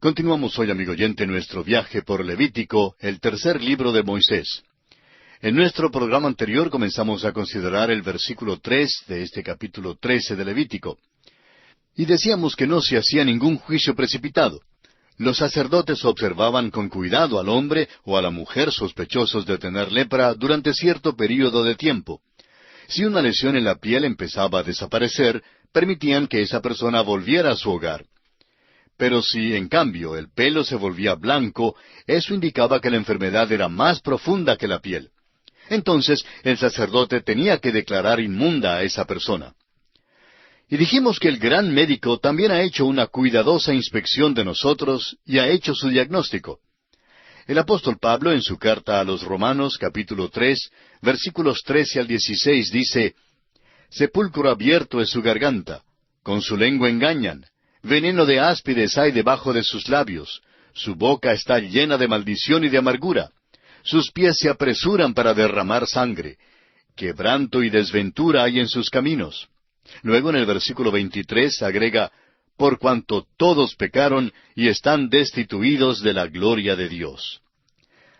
Continuamos hoy, amigo oyente, nuestro viaje por Levítico, el tercer libro de Moisés. En nuestro programa anterior comenzamos a considerar el versículo 3 de este capítulo 13 de Levítico. Y decíamos que no se hacía ningún juicio precipitado. Los sacerdotes observaban con cuidado al hombre o a la mujer sospechosos de tener lepra durante cierto período de tiempo. Si una lesión en la piel empezaba a desaparecer, permitían que esa persona volviera a su hogar. Pero si, en cambio, el pelo se volvía blanco, eso indicaba que la enfermedad era más profunda que la piel. Entonces, el sacerdote tenía que declarar inmunda a esa persona. Y dijimos que el gran médico también ha hecho una cuidadosa inspección de nosotros y ha hecho su diagnóstico. El apóstol Pablo, en su carta a los Romanos, capítulo 3, versículos 13 al 16, dice: «Sepulcro abierto es su garganta, con su lengua engañan, veneno de áspides hay debajo de sus labios, su boca está llena de maldición y de amargura, sus pies se apresuran para derramar sangre, quebranto y desventura hay en sus caminos». Luego en el versículo 23 agrega: «Por cuanto todos pecaron y están destituidos de la gloria de Dios».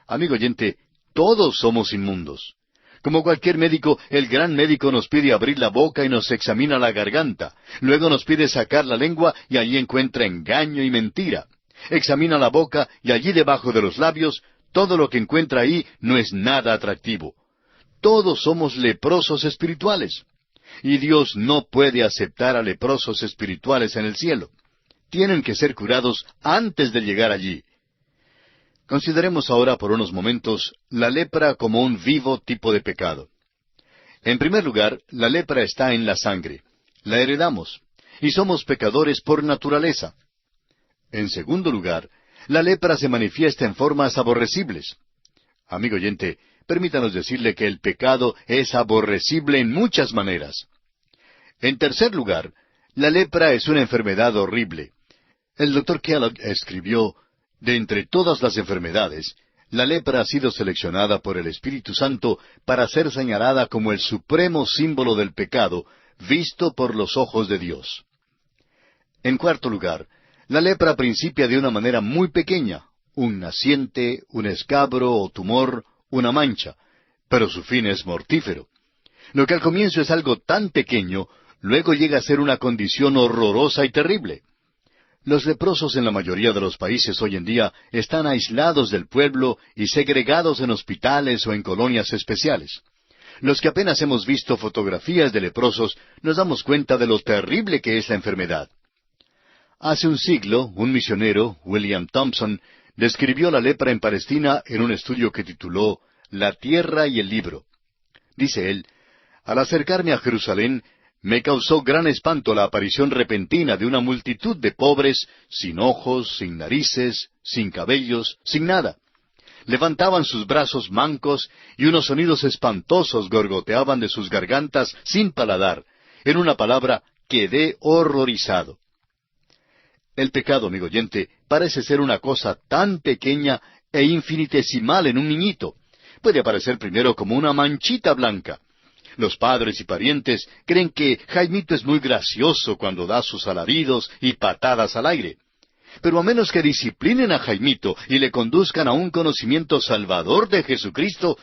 Amigo oyente, todos somos inmundos. Como cualquier médico, el gran médico nos pide abrir la boca y nos examina la garganta. Luego nos pide sacar la lengua y allí encuentra engaño y mentira. Examina la boca y allí debajo de los labios, todo lo que encuentra ahí no es nada atractivo. Todos somos leprosos espirituales. Y Dios no puede aceptar a leprosos espirituales en el cielo. Tienen que ser curados antes de llegar allí. Consideremos ahora por unos momentos la lepra como un vivo tipo de pecado. En primer lugar, la lepra está en la sangre. La heredamos. Y somos pecadores por naturaleza. En segundo lugar, la lepra se manifiesta en formas aborrecibles. Amigo oyente, permítanos decirle que el pecado es aborrecible en muchas maneras. En tercer lugar, la lepra es una enfermedad horrible. El Dr. Kellogg escribió: «De entre todas las enfermedades, la lepra ha sido seleccionada por el Espíritu Santo para ser señalada como el supremo símbolo del pecado, visto por los ojos de Dios». En cuarto lugar, la lepra principia de una manera muy pequeña, un naciente, un escabro o tumor, una mancha, pero su fin es mortífero. Lo que al comienzo es algo tan pequeño, luego llega a ser una condición horrorosa y terrible. Los leprosos en la mayoría de los países hoy en día están aislados del pueblo y segregados en hospitales o en colonias especiales. Los que apenas hemos visto fotografías de leprosos nos damos cuenta de lo terrible que es la enfermedad. Hace un siglo, un misionero, William Thompson, describió la lepra en Palestina en un estudio que tituló «La tierra y el libro». Dice él: «Al acercarme a Jerusalén, me causó gran espanto la aparición repentina de una multitud de pobres, sin ojos, sin narices, sin cabellos, sin nada. Levantaban sus brazos mancos y unos sonidos espantosos gorgoteaban de sus gargantas sin paladar. En una palabra, quedé horrorizado». El pecado, amigo oyente, parece ser una cosa tan pequeña e infinitesimal en un niñito. Puede aparecer primero como una manchita blanca. Los padres y parientes creen que Jaimito es muy gracioso cuando da sus alaridos y patadas al aire. Pero a menos que disciplinen a Jaimito y le conduzcan a un conocimiento salvador de Jesucristo,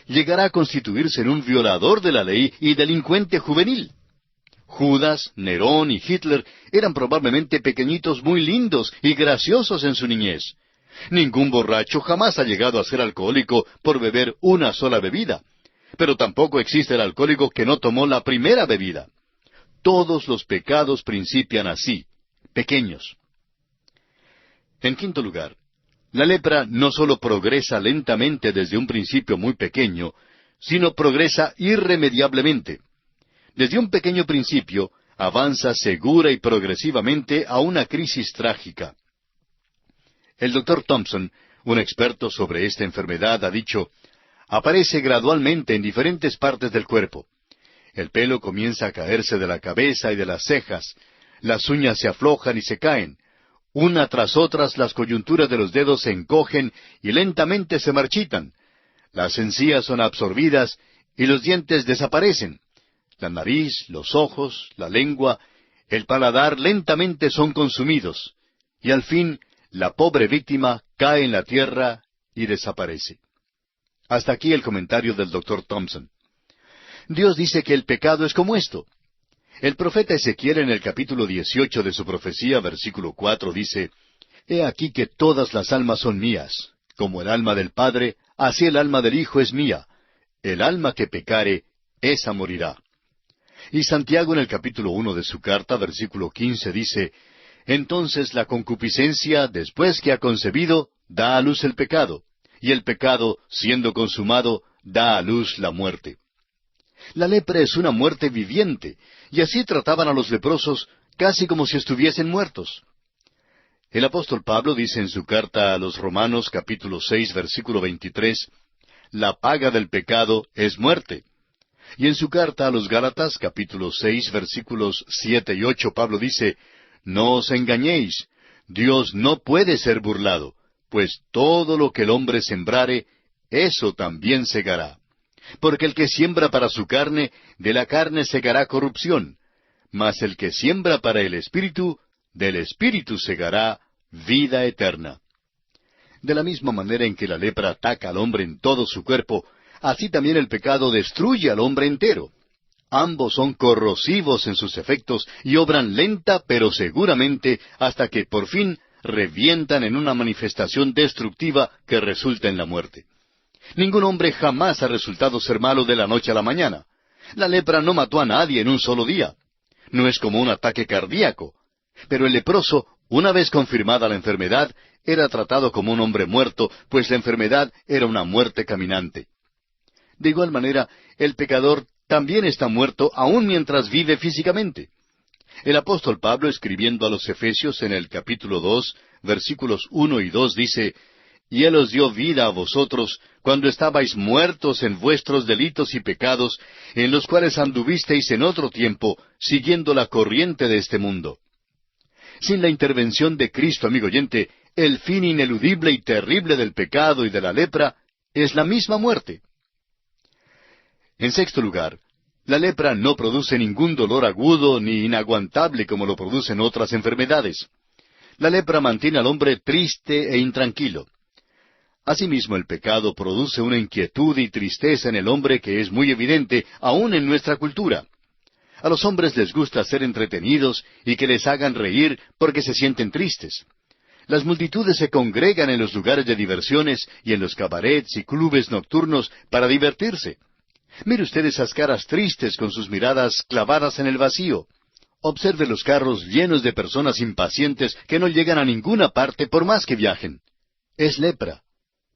llegará a constituirse en un violador de la ley y delincuente juvenil. Judas, Nerón y Hitler eran probablemente pequeñitos muy lindos y graciosos en su niñez. Ningún borracho jamás ha llegado a ser alcohólico por beber una sola bebida. Pero tampoco existe el alcohólico que no tomó la primera bebida. Todos los pecados principian así, pequeños. En quinto lugar, la lepra no solo progresa lentamente desde un principio muy pequeño, sino progresa irremediablemente. Desde un pequeño principio, avanza segura y progresivamente a una crisis trágica. El Dr. Thompson, un experto sobre esta enfermedad, ha dicho: «Aparece gradualmente en diferentes partes del cuerpo. El pelo comienza a caerse de la cabeza y de las cejas, las uñas se aflojan y se caen. Una tras otras las coyunturas de los dedos se encogen y lentamente se marchitan. Las encías son absorbidas y los dientes desaparecen. La nariz, los ojos, la lengua, el paladar lentamente son consumidos. Y al fin, la pobre víctima cae en la tierra y desaparece. Hasta aquí el comentario del Dr. Thompson. Dios dice que el pecado es como esto. El profeta Ezequiel en el capítulo 18 de su profecía, versículo 4, dice, «He aquí que todas las almas son mías. Como el alma del Padre, así el alma del Hijo es mía. El alma que pecare, esa morirá». Y Santiago en el capítulo 1 de su carta, versículo 15, dice, «Entonces la concupiscencia, después que ha concebido, da a luz el pecado, y el pecado, siendo consumado, da a luz la muerte». La lepra es una muerte viviente, y así trataban a los leprosos casi como si estuviesen muertos. El apóstol Pablo dice en su carta a los Romanos capítulo 6 versículo 23, «La paga del pecado es muerte». Y en su carta a los Gálatas capítulo 6 versículos 7 y 8 Pablo dice, «No os engañéis, Dios no puede ser burlado, pues todo lo que el hombre sembrare, eso también segará. Porque el que siembra para su carne, de la carne segará corrupción, mas el que siembra para el Espíritu, del Espíritu segará vida eterna». De la misma manera en que la lepra ataca al hombre en todo su cuerpo, así también el pecado destruye al hombre entero. Ambos son corrosivos en sus efectos y obran lenta pero seguramente hasta que por fin revientan en una manifestación destructiva que resulta en la muerte. Ningún hombre jamás ha resultado ser malo de la noche a la mañana. La lepra no mató a nadie en un solo día. No es como un ataque cardíaco. Pero el leproso, una vez confirmada la enfermedad, era tratado como un hombre muerto, pues la enfermedad era una muerte caminante. De igual manera, el pecador también está muerto aún mientras vive físicamente. El apóstol Pablo, escribiendo a los Efesios en el capítulo 2, versículos 1 y 2, dice, «Y Él os dio vida a vosotros, cuando estabais muertos en vuestros delitos y pecados, en los cuales anduvisteis en otro tiempo, siguiendo la corriente de este mundo». Sin la intervención de Cristo, amigo oyente, el fin ineludible y terrible del pecado y de la lepra es la misma muerte. En sexto lugar, la lepra no produce ningún dolor agudo ni inaguantable como lo producen otras enfermedades. La lepra mantiene al hombre triste e intranquilo. Asimismo, el pecado produce una inquietud y tristeza en el hombre que es muy evidente aún en nuestra cultura. A los hombres les gusta ser entretenidos y que les hagan reír porque se sienten tristes. Las multitudes se congregan en los lugares de diversiones y en los cabarets y clubes nocturnos para divertirse. Mire usted esas caras tristes con sus miradas clavadas en el vacío. Observe los carros llenos de personas impacientes que no llegan a ninguna parte por más que viajen. Es lepra.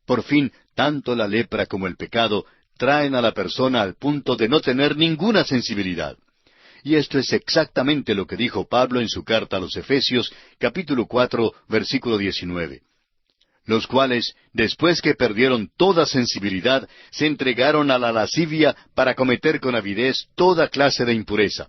Por fin, tanto la lepra como el pecado traen a la persona al punto de no tener ninguna sensibilidad. Y esto es exactamente lo que dijo Pablo en su carta a los Efesios, capítulo 4, versículo 19. Los cuales, después que perdieron toda sensibilidad, se entregaron a la lascivia para cometer con avidez toda clase de impureza.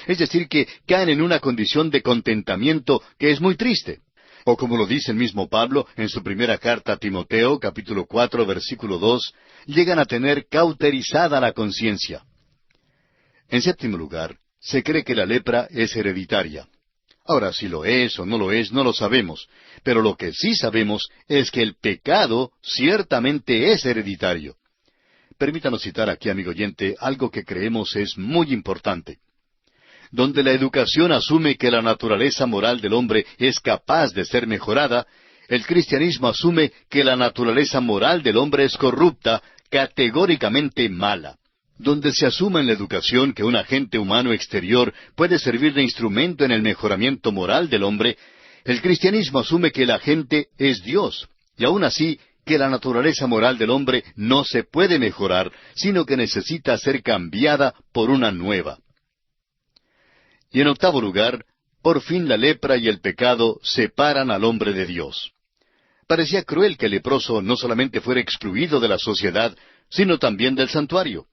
Es decir, que caen en una condición de contentamiento que es muy triste. O como lo dice el mismo Pablo en su primera carta a Timoteo, capítulo 4, versículo 2, llegan a tener cauterizada la conciencia. En séptimo lugar, se cree que la lepra es hereditaria. Ahora, si lo es o no lo es, no lo sabemos, pero lo que sí sabemos es que el pecado ciertamente es hereditario. Permítanos citar aquí, amigo oyente, algo que creemos es muy importante. Donde la educación asume que la naturaleza moral del hombre es capaz de ser mejorada, el cristianismo asume que la naturaleza moral del hombre es corrupta, categóricamente mala. Donde se asume en la educación que un agente humano exterior puede servir de instrumento en el mejoramiento moral del hombre, el cristianismo asume que el agente es Dios, y aun así que la naturaleza moral del hombre no se puede mejorar, sino que necesita ser cambiada por una nueva. Y en octavo lugar, por fin la lepra y el pecado separan al hombre de Dios. Parecía cruel que el leproso no solamente fuera excluido de la sociedad, sino también del santuario.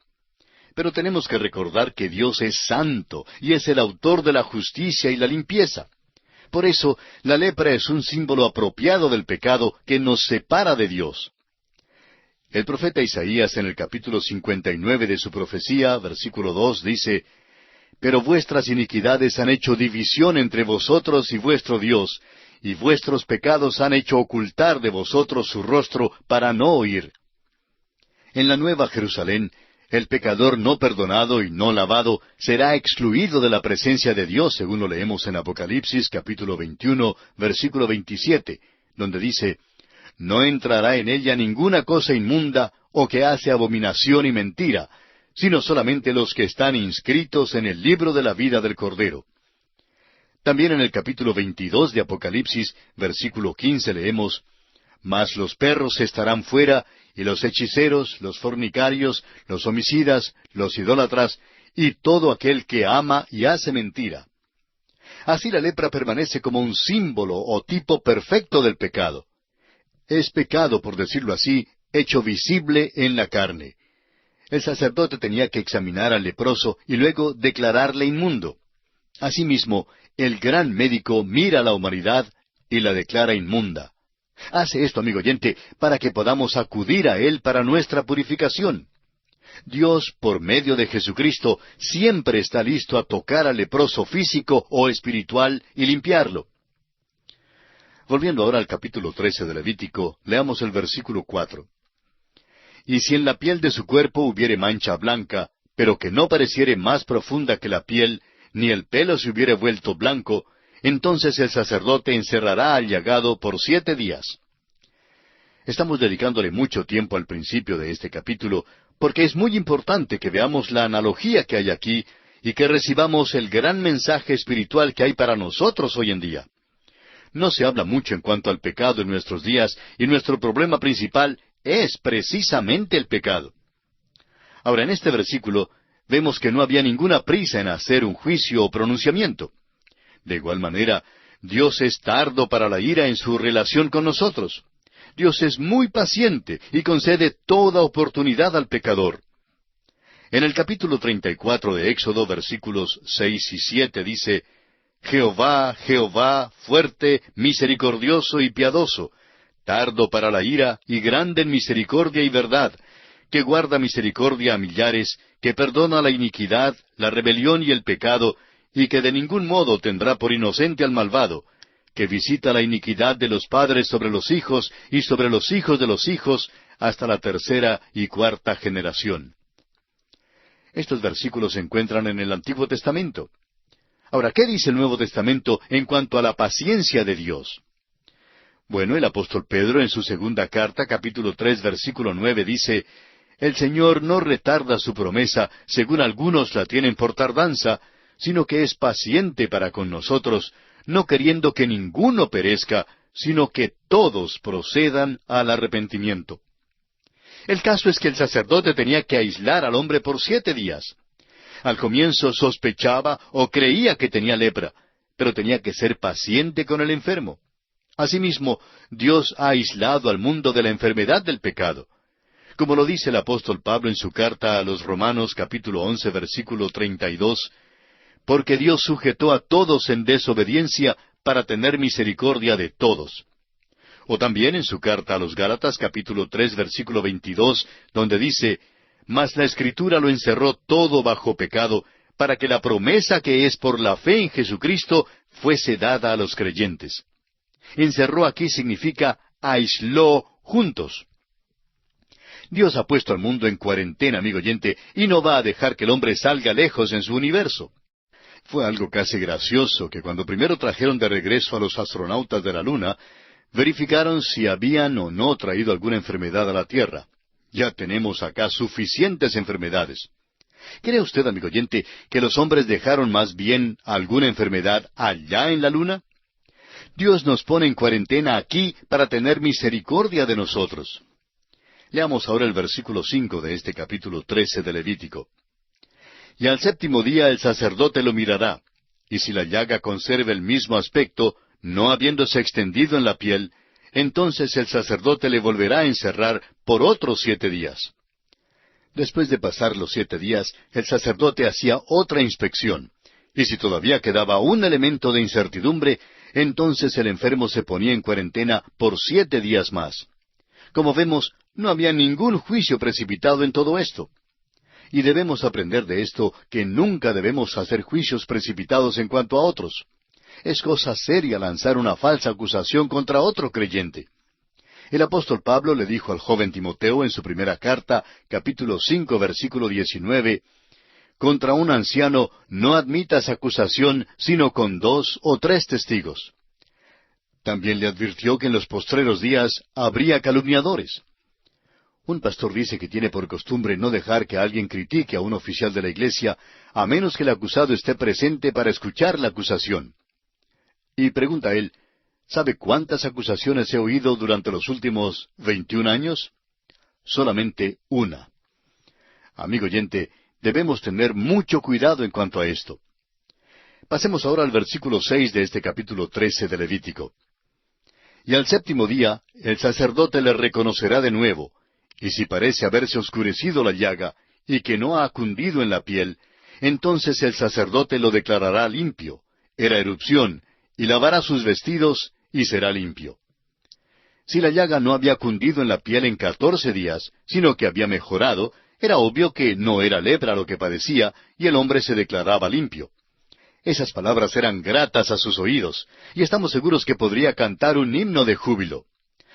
Pero tenemos que recordar que Dios es santo y es el autor de la justicia y la limpieza. Por eso, la lepra es un símbolo apropiado del pecado que nos separa de Dios. El profeta Isaías en el capítulo 59 de su profecía, versículo 2, dice, «Pero vuestras iniquidades han hecho división entre vosotros y vuestro Dios, y vuestros pecados han hecho ocultar de vosotros su rostro para no oír. En la Nueva Jerusalén, el pecador no perdonado y no lavado será excluido de la presencia de Dios, según lo leemos en Apocalipsis capítulo 21, versículo 27, donde dice, «No entrará en ella ninguna cosa inmunda o que hace abominación y mentira, sino solamente los que están inscritos en el libro de la vida del Cordero». También en el capítulo 22 de Apocalipsis, versículo 15, leemos, «Mas los perros estarán fuera, y los hechiceros, los fornicarios, los homicidas, los idólatras, y todo aquel que ama y hace mentira». Así la lepra permanece como un símbolo o tipo perfecto del pecado. Es pecado, por decirlo así, hecho visible en la carne. El sacerdote tenía que examinar al leproso y luego declararle inmundo. Asimismo, el gran médico mira a la humanidad y la declara inmunda. Hace esto, amigo oyente, para que podamos acudir a Él para nuestra purificación. Dios, por medio de Jesucristo, siempre está listo a tocar al leproso físico o espiritual y limpiarlo. Volviendo ahora al capítulo 13 de Levítico, leamos el versículo 4. «Y si en la piel de su cuerpo hubiere mancha blanca, pero que no pareciere más profunda que la piel, ni el pelo se hubiere vuelto blanco, entonces el sacerdote encerrará al llagado por 7 días». Estamos dedicándole mucho tiempo al principio de este capítulo, porque es muy importante que veamos la analogía que hay aquí y que recibamos el gran mensaje espiritual que hay para nosotros hoy en día. No se habla mucho en cuanto al pecado en nuestros días, y nuestro problema principal es precisamente el pecado. Ahora, en este versículo, vemos que no había ninguna prisa en hacer un juicio o pronunciamiento. De igual manera, Dios es tardo para la ira en su relación con nosotros. Dios es muy paciente y concede toda oportunidad al pecador. En el capítulo 34 de Éxodo, versículos 6 y 7, dice, «Jehová, Jehová, fuerte, misericordioso y piadoso, tardo para la ira y grande en misericordia y verdad, que guarda misericordia a millares, que perdona la iniquidad, la rebelión y el pecado, y que de ningún modo tendrá por inocente al malvado, que visita la iniquidad de los padres sobre los hijos y sobre los hijos de los hijos, hasta la 3ª y 4ª generación». Estos versículos se encuentran en el Antiguo Testamento. Ahora, ¿qué dice el Nuevo Testamento en cuanto a la paciencia de Dios? Bueno, el apóstol Pedro en su segunda carta, capítulo 3, versículo 9, dice, «El Señor no retarda su promesa, según algunos la tienen por tardanza, sino que es paciente para con nosotros, no queriendo que ninguno perezca, sino que todos procedan al arrepentimiento». El caso es que el sacerdote tenía que aislar al hombre por 7 días. Al comienzo sospechaba o creía que tenía lepra, pero tenía que ser paciente con el enfermo. Asimismo, Dios ha aislado al mundo de la enfermedad del pecado. Como lo dice el apóstol Pablo en su carta a los Romanos capítulo 11 versículo 32, «Porque Dios sujetó a todos en desobediencia para tener misericordia de todos». O también en su carta a los Gálatas capítulo 3 versículo 22, donde dice, «Mas la Escritura lo encerró todo bajo pecado, para que la promesa que es por la fe en Jesucristo fuese dada a los creyentes». Encerró aquí significa aisló juntos. Dios ha puesto al mundo en cuarentena, amigo oyente, y no va a dejar que el hombre salga lejos en su universo. Fue algo casi gracioso que cuando primero trajeron de regreso a los astronautas de la Luna, verificaron si habían o no traído alguna enfermedad a la Tierra. Ya tenemos acá suficientes enfermedades. ¿Cree usted, amigo oyente, que los hombres dejaron más bien alguna enfermedad allá en la Luna? Dios nos pone en cuarentena aquí para tener misericordia de nosotros. Leamos ahora el versículo 5 de este capítulo 13 de Levítico. «Y al 7º día el sacerdote lo mirará, y si la llaga conserva el mismo aspecto, no habiéndose extendido en la piel, entonces el sacerdote le volverá a encerrar por otros 7 días». Después de pasar los 7 días, el sacerdote hacía otra inspección, y si todavía quedaba un elemento de incertidumbre, entonces el enfermo se ponía en cuarentena por 7 días más. Como vemos, no había ningún juicio precipitado en todo esto. Y debemos aprender de esto que nunca debemos hacer juicios precipitados en cuanto a otros. Es cosa seria lanzar una falsa acusación contra otro creyente. El apóstol Pablo le dijo al joven Timoteo en su primera carta, capítulo 5, versículo 19, «Contra un anciano no admitas acusación sino con 2 o 3 testigos». También le advirtió que en los postreros días habría calumniadores. Un pastor dice que tiene por costumbre no dejar que alguien critique a un oficial de la iglesia, a menos que el acusado esté presente para escuchar la acusación. Y pregunta él, ¿sabe cuántas acusaciones he oído durante los últimos 21 años? Solamente una. Amigo oyente, debemos tener mucho cuidado en cuanto a esto. Pasemos ahora al versículo 6 de este capítulo 13 de Levítico. «Y al 7º día el sacerdote le reconocerá de nuevo, y si parece haberse oscurecido la llaga, y que no ha cundido en la piel, entonces el sacerdote lo declarará limpio, era erupción, y lavará sus vestidos, y será limpio». Si la llaga no había cundido en la piel en 14 días, sino que había mejorado, era obvio que no era lepra lo que padecía, y el hombre se declaraba limpio. Esas palabras eran gratas a sus oídos, y estamos seguros que podría cantar un himno de júbilo.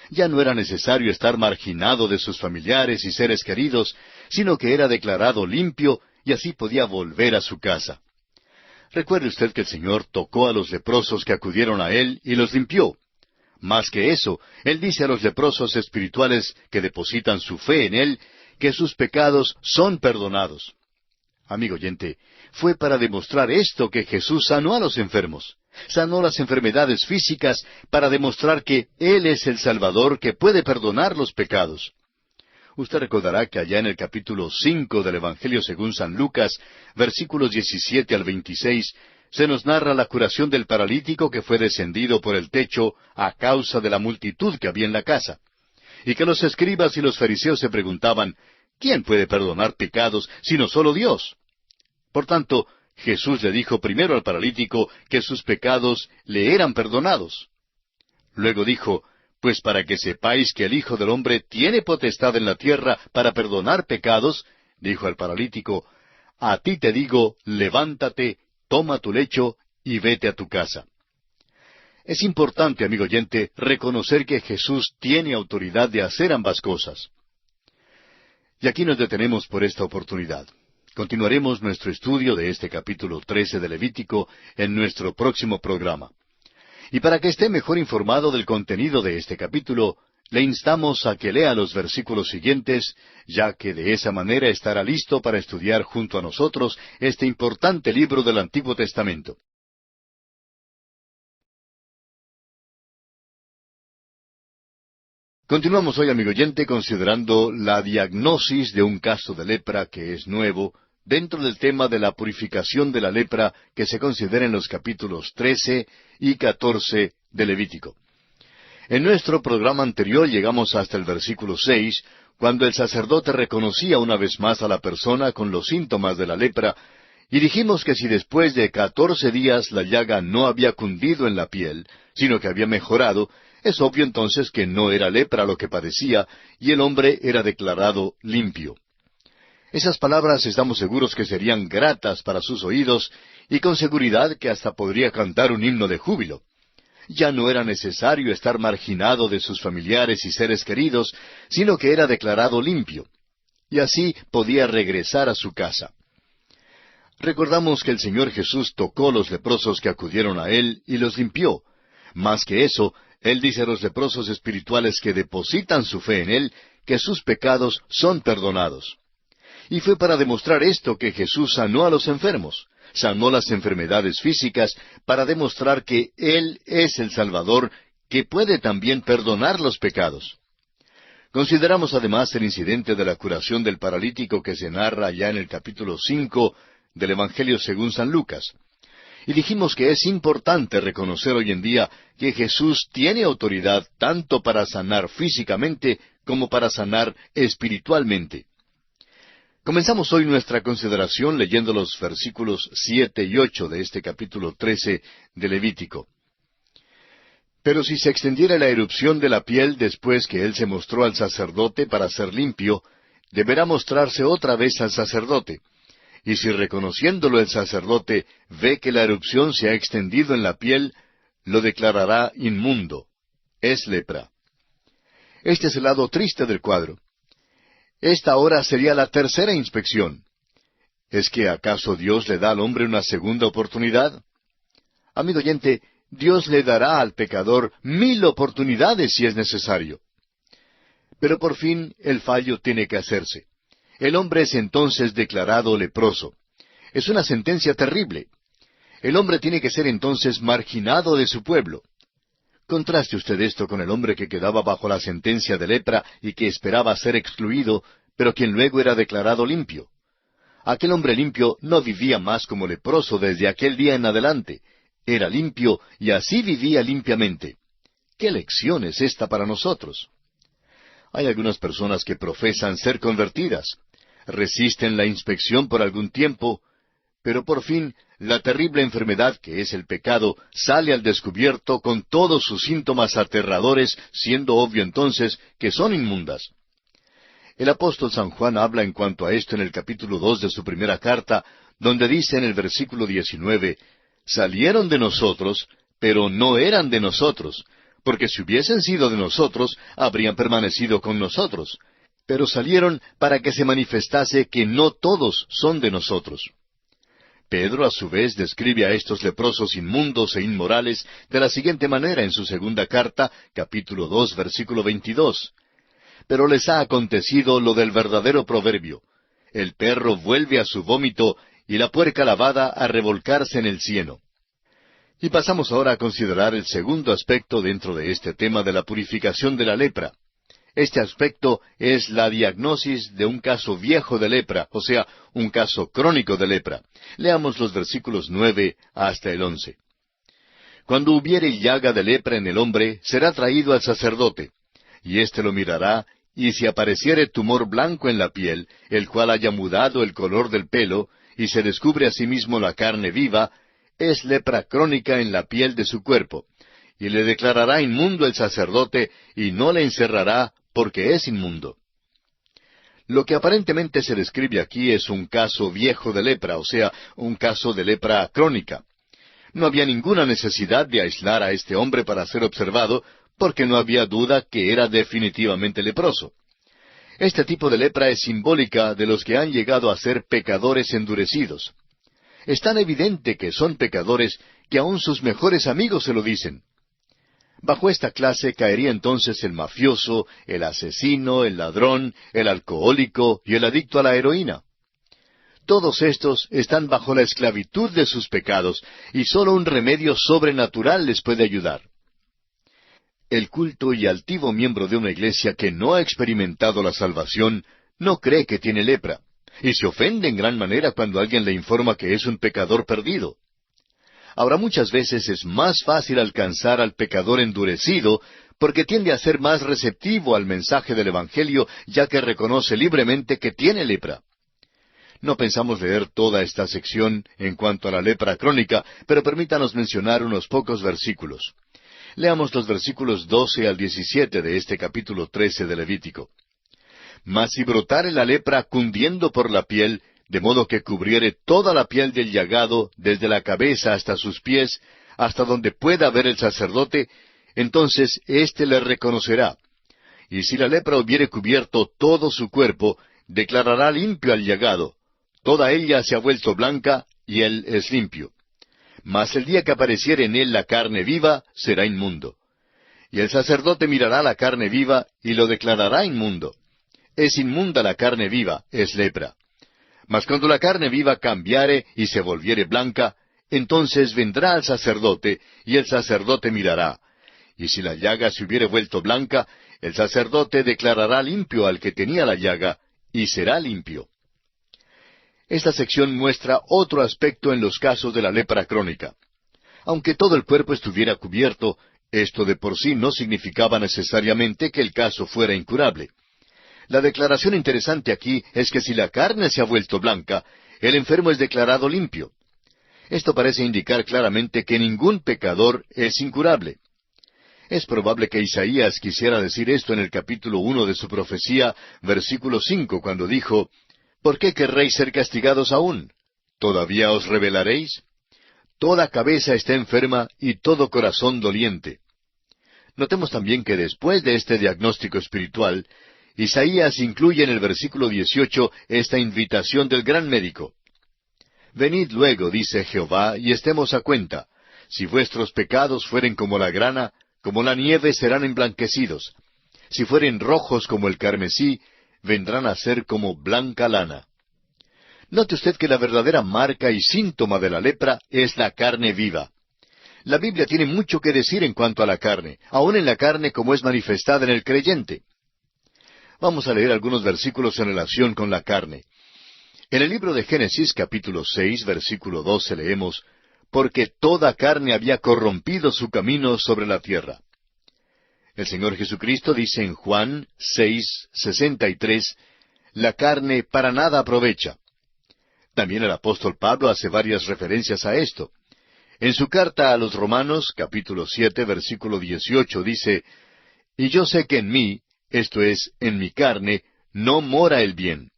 Ya no era necesario estar marginado de sus familiares y seres queridos, sino que era declarado limpio, y así podía volver a su casa. Recuerde usted que el Señor tocó a los leprosos que acudieron a Él y los limpió. Más que eso, Él dice a los leprosos espirituales que depositan su fe en Él, que sus pecados son perdonados. Amigo oyente, fue para demostrar esto que Jesús sanó a los enfermos. Sanó las enfermedades físicas para demostrar que Él es el Salvador que puede perdonar los pecados. Usted recordará que allá en el capítulo 5 del Evangelio según San Lucas, versículos 17 al 26, se nos narra la curación del paralítico que fue descendido por el techo a causa de la multitud que había en la casa. Y que los escribas y los fariseos se preguntaban, ¿quién puede perdonar pecados sino solo Dios? Por tanto, Jesús le dijo primero al paralítico que sus pecados le eran perdonados. Luego dijo, pues para que sepáis que el Hijo del Hombre tiene potestad en la tierra para perdonar pecados, dijo al paralítico, a ti te digo, levántate, toma tu lecho y vete a tu casa. Es importante, amigo oyente, reconocer que Jesús tiene autoridad de hacer ambas cosas. Y aquí nos detenemos por esta oportunidad. Continuaremos nuestro estudio de este capítulo 13 de Levítico en nuestro próximo programa. Y para que esté mejor informado del contenido de este capítulo, le instamos a que lea los versículos siguientes, ya que de esa manera estará listo para estudiar junto a nosotros este importante libro del Antiguo Testamento. Continuamos hoy, amigo oyente, considerando la diagnosis de un caso de lepra que es nuevo, dentro del tema de la purificación de la lepra que se considera en los capítulos 13 y 14 de Levítico. En nuestro programa anterior llegamos hasta el versículo 6, cuando el sacerdote reconocía una vez más a la persona con los síntomas de la lepra, y dijimos que si después de 14 días la llaga no había cundido en la piel, sino que había mejorado, es obvio entonces que no era lepra lo que padecía, y el hombre era declarado limpio. Esas palabras estamos seguros que serían gratas para sus oídos, y con seguridad que hasta podría cantar un himno de júbilo. Ya no era necesario estar marginado de sus familiares y seres queridos, sino que era declarado limpio. Y así podía regresar a su casa. Recordamos que el Señor Jesús tocó los leprosos que acudieron a Él y los limpió. Más que eso, Él dice a los leprosos espirituales que depositan su fe en Él, que sus pecados son perdonados. Y fue para demostrar esto que Jesús sanó a los enfermos, sanó las enfermedades físicas, para demostrar que Él es el Salvador, que puede también perdonar los pecados. Consideramos además el incidente de la curación del paralítico que se narra ya en el capítulo 5 del Evangelio según San Lucas. Y dijimos que es importante reconocer hoy en día que Jesús tiene autoridad tanto para sanar físicamente como para sanar espiritualmente. Comenzamos hoy nuestra consideración leyendo los versículos 7 y 8 de este capítulo 13 de Levítico. Pero si se extendiera la erupción de la piel después que él se mostró al sacerdote para ser limpio, deberá mostrarse otra vez al sacerdote. y si reconociéndolo el sacerdote ve que la erupción se ha extendido en la piel, lo declarará inmundo. Es lepra. Este es el lado triste del cuadro. Esta ahora sería la tercera inspección. ¿Es que acaso Dios le da al hombre una segunda oportunidad? Amigo oyente, Dios le dará al pecador 1000 oportunidades si es necesario. Pero por fin el fallo tiene que hacerse. El hombre es entonces declarado leproso. Es una sentencia terrible. El hombre tiene que ser entonces marginado de su pueblo. Contraste usted esto con el hombre que quedaba bajo la sentencia de lepra y que esperaba ser excluido, pero quien luego era declarado limpio. Aquel hombre limpio no vivía más como leproso desde aquel día en adelante. Era limpio y así vivía limpiamente. ¿Qué lección es esta para nosotros? Hay algunas personas que profesan ser convertidas. Resisten la inspección por algún tiempo, pero por fin la terrible enfermedad que es el pecado sale al descubierto con todos sus síntomas aterradores, siendo obvio entonces que son inmundas. El apóstol San Juan habla en cuanto a esto en el capítulo 2 de su primera carta, donde dice en el versículo 19, «Salieron de nosotros, pero no eran de nosotros, porque si hubiesen sido de nosotros, habrían permanecido con nosotros. Pero salieron para que se manifestase que no todos son de nosotros». Pedro, a su vez, describe a estos leprosos inmundos e inmorales de la siguiente manera en su segunda carta, capítulo 2, versículo 22. «Pero les ha acontecido lo del verdadero proverbio. El perro vuelve a su vómito y la puerca lavada a revolcarse en el cieno». Y pasamos ahora a considerar el segundo aspecto dentro de este tema de la purificación de la lepra. Este aspecto es la diagnosis de un caso viejo de lepra, o sea, un caso crónico de lepra. Leamos los versículos 9 hasta el 11. «Cuando hubiere llaga de lepra en el hombre, será traído al sacerdote, y éste lo mirará, y si apareciere tumor blanco en la piel, el cual haya mudado el color del pelo, y se descubre asimismo la carne viva, es lepra crónica en la piel de su cuerpo, y le declarará inmundo el sacerdote, y no le encerrará, porque es inmundo». Lo que aparentemente se describe aquí es un caso viejo de lepra, o sea, un caso de lepra crónica. No había ninguna necesidad de aislar a este hombre para ser observado, porque no había duda que era definitivamente leproso. Este tipo de lepra es simbólica de los que han llegado a ser pecadores endurecidos. Es tan evidente que son pecadores que aun sus mejores amigos se lo dicen. Bajo esta clase caería entonces el mafioso, el asesino, el ladrón, el alcohólico y el adicto a la heroína. Todos estos están bajo la esclavitud de sus pecados, y sólo un remedio sobrenatural les puede ayudar. El culto y altivo miembro de una iglesia que no ha experimentado la salvación no cree que tiene lepra, y se ofende en gran manera cuando alguien le informa que es un pecador perdido. Ahora, muchas veces es más fácil alcanzar al pecador endurecido porque tiende a ser más receptivo al mensaje del Evangelio, ya que reconoce libremente que tiene lepra. No pensamos leer toda esta sección en cuanto a la lepra crónica, pero permítanos mencionar unos pocos versículos. Leamos los versículos 12 al 17 de este capítulo 13 de Levítico. «Mas si brotare la lepra cundiendo por la piel, de modo que cubriere toda la piel del llagado, desde la cabeza hasta sus pies, hasta donde pueda ver el sacerdote, entonces éste le reconocerá. Y si la lepra hubiere cubierto todo su cuerpo, declarará limpio al llagado. Toda ella se ha vuelto blanca, y él es limpio. Mas el día que apareciere en él la carne viva, será inmundo. Y el sacerdote mirará la carne viva, y lo declarará inmundo. Es inmunda la carne viva, es lepra. Mas cuando la carne viva cambiare y se volviere blanca, entonces vendrá al sacerdote, y el sacerdote mirará. Y si la llaga se hubiere vuelto blanca, el sacerdote declarará limpio al que tenía la llaga, y será limpio». Esta sección muestra otro aspecto en los casos de la lepra crónica. Aunque todo el cuerpo estuviera cubierto, esto de por sí no significaba necesariamente que el caso fuera incurable. La declaración interesante aquí es que si la carne se ha vuelto blanca, el enfermo es declarado limpio. Esto parece indicar claramente que ningún pecador es incurable. Es probable que Isaías quisiera decir esto en el capítulo 1 de su profecía, versículo 5, cuando dijo, «¿Por qué querréis ser castigados aún? ¿Todavía os rebelaréis? Toda cabeza está enferma y todo corazón doliente. Notemos también que después de este diagnóstico espiritual, Isaías incluye en el versículo 18 esta invitación del gran médico. Venid luego, dice Jehová, y estemos a cuenta. Si vuestros pecados fueren como la grana, como la nieve serán emblanquecidos. Si fueren rojos como el carmesí, vendrán a ser como blanca lana. Note usted que la verdadera marca y síntoma de la lepra es la carne viva. La Biblia tiene mucho que decir en cuanto a la carne, aun en la carne como es manifestada en el creyente. Vamos a leer algunos versículos en relación con la carne. En el libro de Génesis, capítulo 6, versículo 12, leemos, «Porque toda carne había corrompido su camino sobre la tierra». El Señor Jesucristo dice en Juan 6, 63, «La carne para nada aprovecha». También el apóstol Pablo hace varias referencias a esto. En su carta a los Romanos, capítulo 7, versículo 18, dice, «Y yo sé que en mí, esto es, en mi carne, no mora el bien».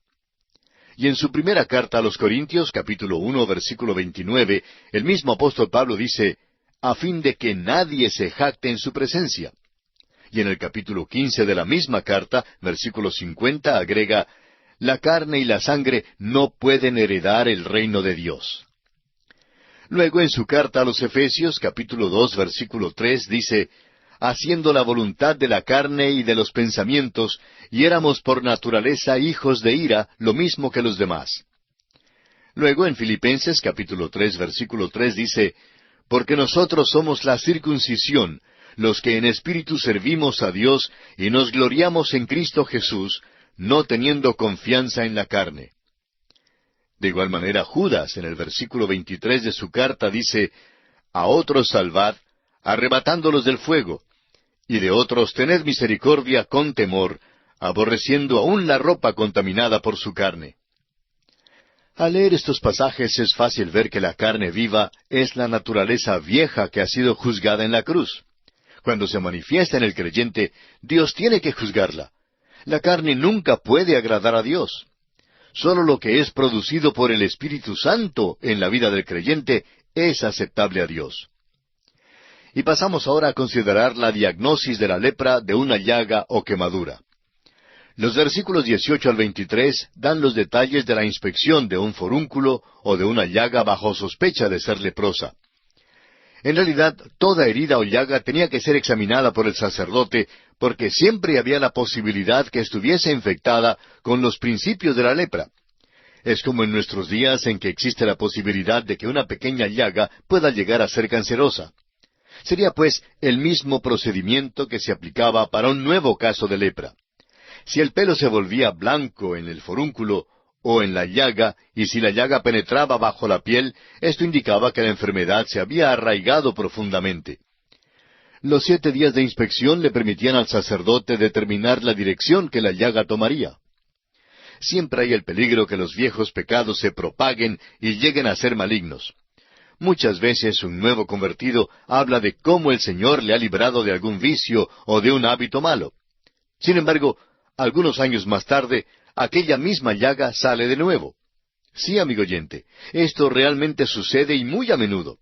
Y en su primera carta a los Corintios, capítulo 1, versículo 29, el mismo apóstol Pablo dice, «A fin de que nadie se jacte en su presencia». Y en el capítulo 15 de la misma carta, versículo 50, agrega, «La carne y la sangre no pueden heredar el reino de Dios». Luego en su carta a los Efesios, capítulo 2, versículo 3, dice, «Haciendo la voluntad de la carne y de los pensamientos, y éramos por naturaleza hijos de ira, lo mismo que los demás». Luego en Filipenses, capítulo 3, versículo 3, dice, «Porque nosotros somos la circuncisión, los que en espíritu servimos a Dios y nos gloriamos en Cristo Jesús, no teniendo confianza en la carne». De igual manera, Judas, en el versículo 23 de su carta, dice, «A otros salvad, arrebatándolos del fuego, y de otros tened misericordia con temor, aborreciendo aún la ropa contaminada por su carne». Al leer estos pasajes es fácil ver que la carne viva es la naturaleza vieja que ha sido juzgada en la cruz. Cuando se manifiesta en el creyente, Dios tiene que juzgarla. La carne nunca puede agradar a Dios. Solo lo que es producido por el Espíritu Santo en la vida del creyente es aceptable a Dios. Y pasamos ahora a considerar la diagnosis de la lepra de una llaga o quemadura. Los versículos 18 al 23 dan los detalles de la inspección de un forúnculo o de una llaga bajo sospecha de ser leprosa. En realidad, toda herida o llaga tenía que ser examinada por el sacerdote, porque siempre había la posibilidad que estuviese infectada con los principios de la lepra. Es como en nuestros días en que existe la posibilidad de que una pequeña llaga pueda llegar a ser cancerosa. Sería pues el mismo procedimiento que se aplicaba para un nuevo caso de lepra. Si el pelo se volvía blanco en el forúnculo o en la llaga, y si la llaga penetraba bajo la piel, esto indicaba que la enfermedad se había arraigado profundamente. Los 7 días de inspección le permitían al sacerdote determinar la dirección que la llaga tomaría. Siempre hay el peligro que los viejos pecados se propaguen y lleguen a ser malignos. Muchas veces un nuevo convertido habla de cómo el Señor le ha librado de algún vicio o de un hábito malo. Sin embargo, algunos años más tarde, aquella misma llaga sale de nuevo. Sí, amigo oyente, esto realmente sucede y muy a menudo.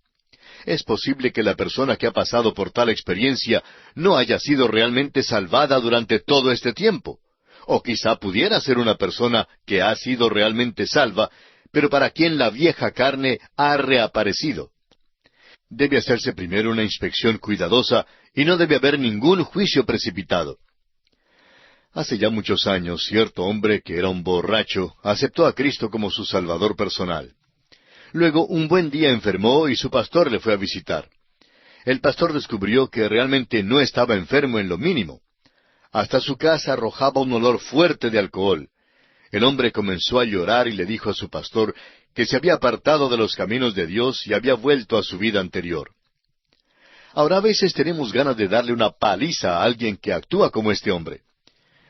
Es posible que la persona que ha pasado por tal experiencia no haya sido realmente salvada durante todo este tiempo. O quizá pudiera ser una persona que ha sido realmente salva, pero para quien la vieja carne ha reaparecido. Debe hacerse primero una inspección cuidadosa y no debe haber ningún juicio precipitado. Hace ya muchos años, cierto hombre que era un borracho aceptó a Cristo como su Salvador personal. Luego, un buen día enfermó y su pastor le fue a visitar. El pastor descubrió que realmente no estaba enfermo en lo mínimo. Hasta su casa arrojaba un olor fuerte de alcohol. El hombre comenzó a llorar y le dijo a su pastor que se había apartado de los caminos de Dios y había vuelto a su vida anterior. Ahora a veces tenemos ganas de darle una paliza a alguien que actúa como este hombre.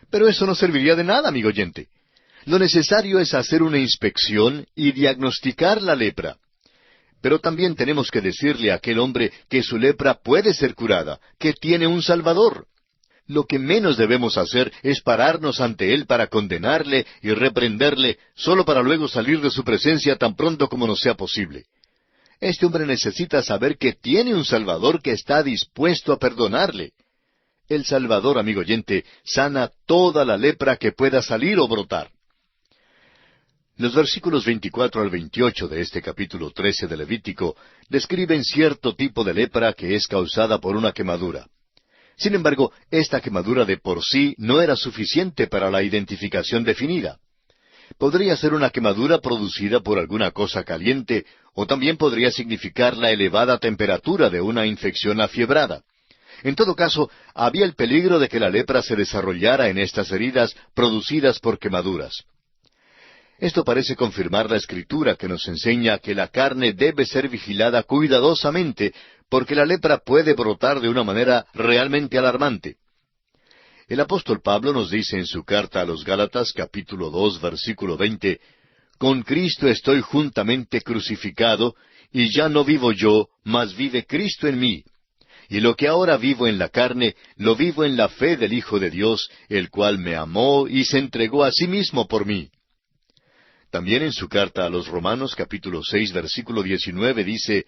Pero eso no serviría de nada, amigo oyente. Lo necesario es hacer una inspección y diagnosticar la lepra. Pero también tenemos que decirle a aquel hombre que su lepra puede ser curada, que tiene un Salvador. Lo que menos debemos hacer es pararnos ante Él para condenarle y reprenderle, solo para luego salir de su presencia tan pronto como nos sea posible. Este hombre necesita saber que tiene un Salvador que está dispuesto a perdonarle. El Salvador, amigo oyente, sana toda la lepra que pueda salir o brotar. Los versículos 24 al 28 de este capítulo 13 de Levítico describen cierto tipo de lepra que es causada por una quemadura. Sin embargo, esta quemadura de por sí no era suficiente para la identificación definida. Podría ser una quemadura producida por alguna cosa caliente, o también podría significar la elevada temperatura de una infección afiebrada. En todo caso, había el peligro de que la lepra se desarrollara en estas heridas producidas por quemaduras. Esto parece confirmar la Escritura que nos enseña que la carne debe ser vigilada cuidadosamente, porque la lepra puede brotar de una manera realmente alarmante. El apóstol Pablo nos dice en su carta a los Gálatas, capítulo 2, versículo 20, «Con Cristo estoy juntamente crucificado, y ya no vivo yo, mas vive Cristo en mí. Y lo que ahora vivo en la carne, lo vivo en la fe del Hijo de Dios, el cual me amó y se entregó a sí mismo por mí». También en su carta a los Romanos, capítulo 6, versículo 19, dice,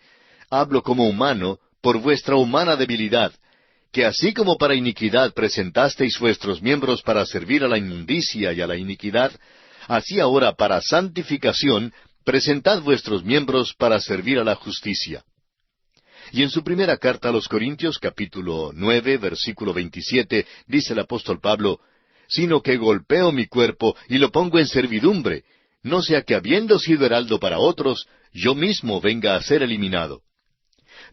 «Hablo como humano, por vuestra humana debilidad, que así como para iniquidad presentasteis vuestros miembros para servir a la inmundicia y a la iniquidad, así ahora para santificación presentad vuestros miembros para servir a la justicia». Y en su primera carta a los Corintios, capítulo 9, versículo 27, dice el apóstol Pablo, «Sino que golpeo mi cuerpo y lo pongo en servidumbre, no sea que habiendo sido heraldo para otros, yo mismo venga a ser eliminado».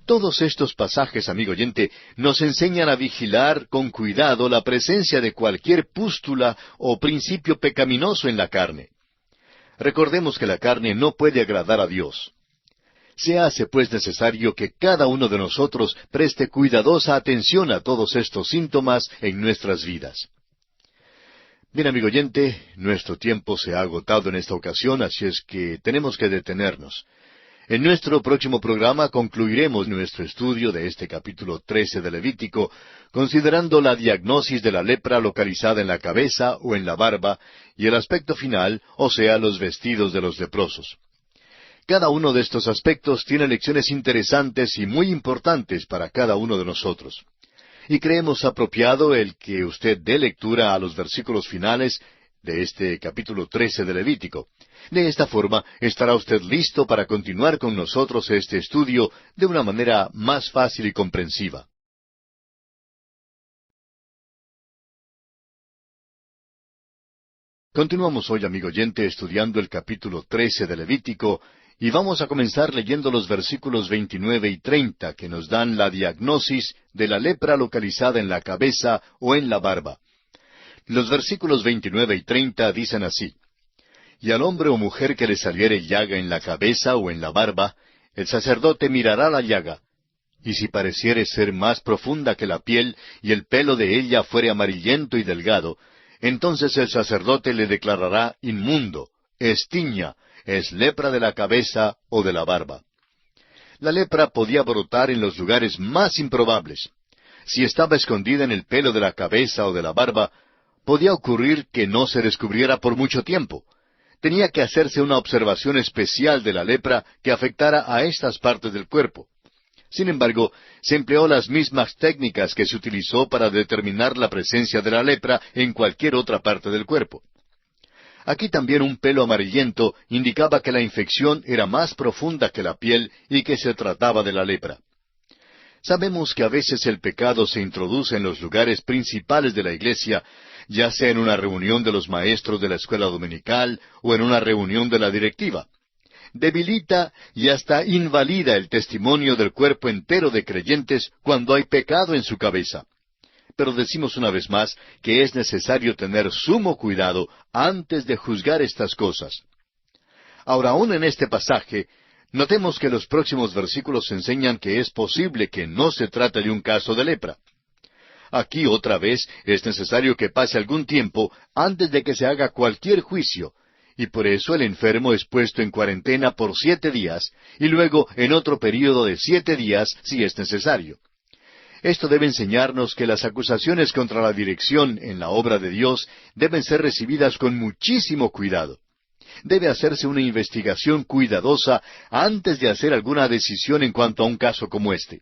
Todos estos pasajes, amigo oyente, nos enseñan a vigilar con cuidado la presencia de cualquier pústula o principio pecaminoso en la carne. Recordemos que la carne no puede agradar a Dios. Se hace pues necesario que cada uno de nosotros preste cuidadosa atención a todos estos síntomas en nuestras vidas. Bien, amigo oyente, nuestro tiempo se ha agotado en esta ocasión, así es que tenemos que detenernos. En nuestro próximo programa concluiremos nuestro estudio de este capítulo 13 de Levítico, considerando la diagnosis de la lepra localizada en la cabeza o en la barba, y el aspecto final, o sea, los vestidos de los leprosos. Cada uno de estos aspectos tiene lecciones interesantes y muy importantes para cada uno de nosotros. Y creemos apropiado el que usted dé lectura a los versículos finales de este capítulo 13 de Levítico. De esta forma estará usted listo para continuar con nosotros este estudio de una manera más fácil y comprensiva. Continuamos hoy, amigo oyente, estudiando el capítulo 13 de Levítico, y vamos a comenzar leyendo los versículos 29 y 30, que nos dan la diagnosis de la lepra localizada en la cabeza o en la barba. Los versículos 29 y 30 dicen así, «Y al hombre o mujer que le saliere llaga en la cabeza o en la barba, el sacerdote mirará la llaga, y si pareciere ser más profunda que la piel, y el pelo de ella fuere amarillento y delgado, entonces el sacerdote le declarará inmundo, es tiña, es lepra de la cabeza o de la barba». La lepra podía brotar en los lugares más improbables. Si estaba escondida en el pelo de la cabeza o de la barba, podía ocurrir que no se descubriera por mucho tiempo. Tenía que hacerse una observación especial de la lepra que afectara a estas partes del cuerpo. Sin embargo, se empleó las mismas técnicas que se utilizó para determinar la presencia de la lepra en cualquier otra parte del cuerpo. Aquí también un pelo amarillento indicaba que la infección era más profunda que la piel y que se trataba de la lepra. Sabemos que a veces el pecado se introduce en los lugares principales de la iglesia, ya sea en una reunión de los maestros de la escuela dominical o en una reunión de la directiva. Debilita y hasta invalida el testimonio del cuerpo entero de creyentes cuando hay pecado en su cabeza. Pero decimos una vez más que es necesario tener sumo cuidado antes de juzgar estas cosas. Ahora, aún en este pasaje, notemos que los próximos versículos enseñan que es posible que no se trate de un caso de lepra. Aquí otra vez es necesario que pase algún tiempo antes de que se haga cualquier juicio, y por eso el enfermo es puesto en cuarentena por 7 días, y luego en otro período de 7 días si es necesario. Esto debe enseñarnos que las acusaciones contra la dirección en la obra de Dios deben ser recibidas con muchísimo cuidado. Debe hacerse una investigación cuidadosa antes de hacer alguna decisión en cuanto a un caso como este.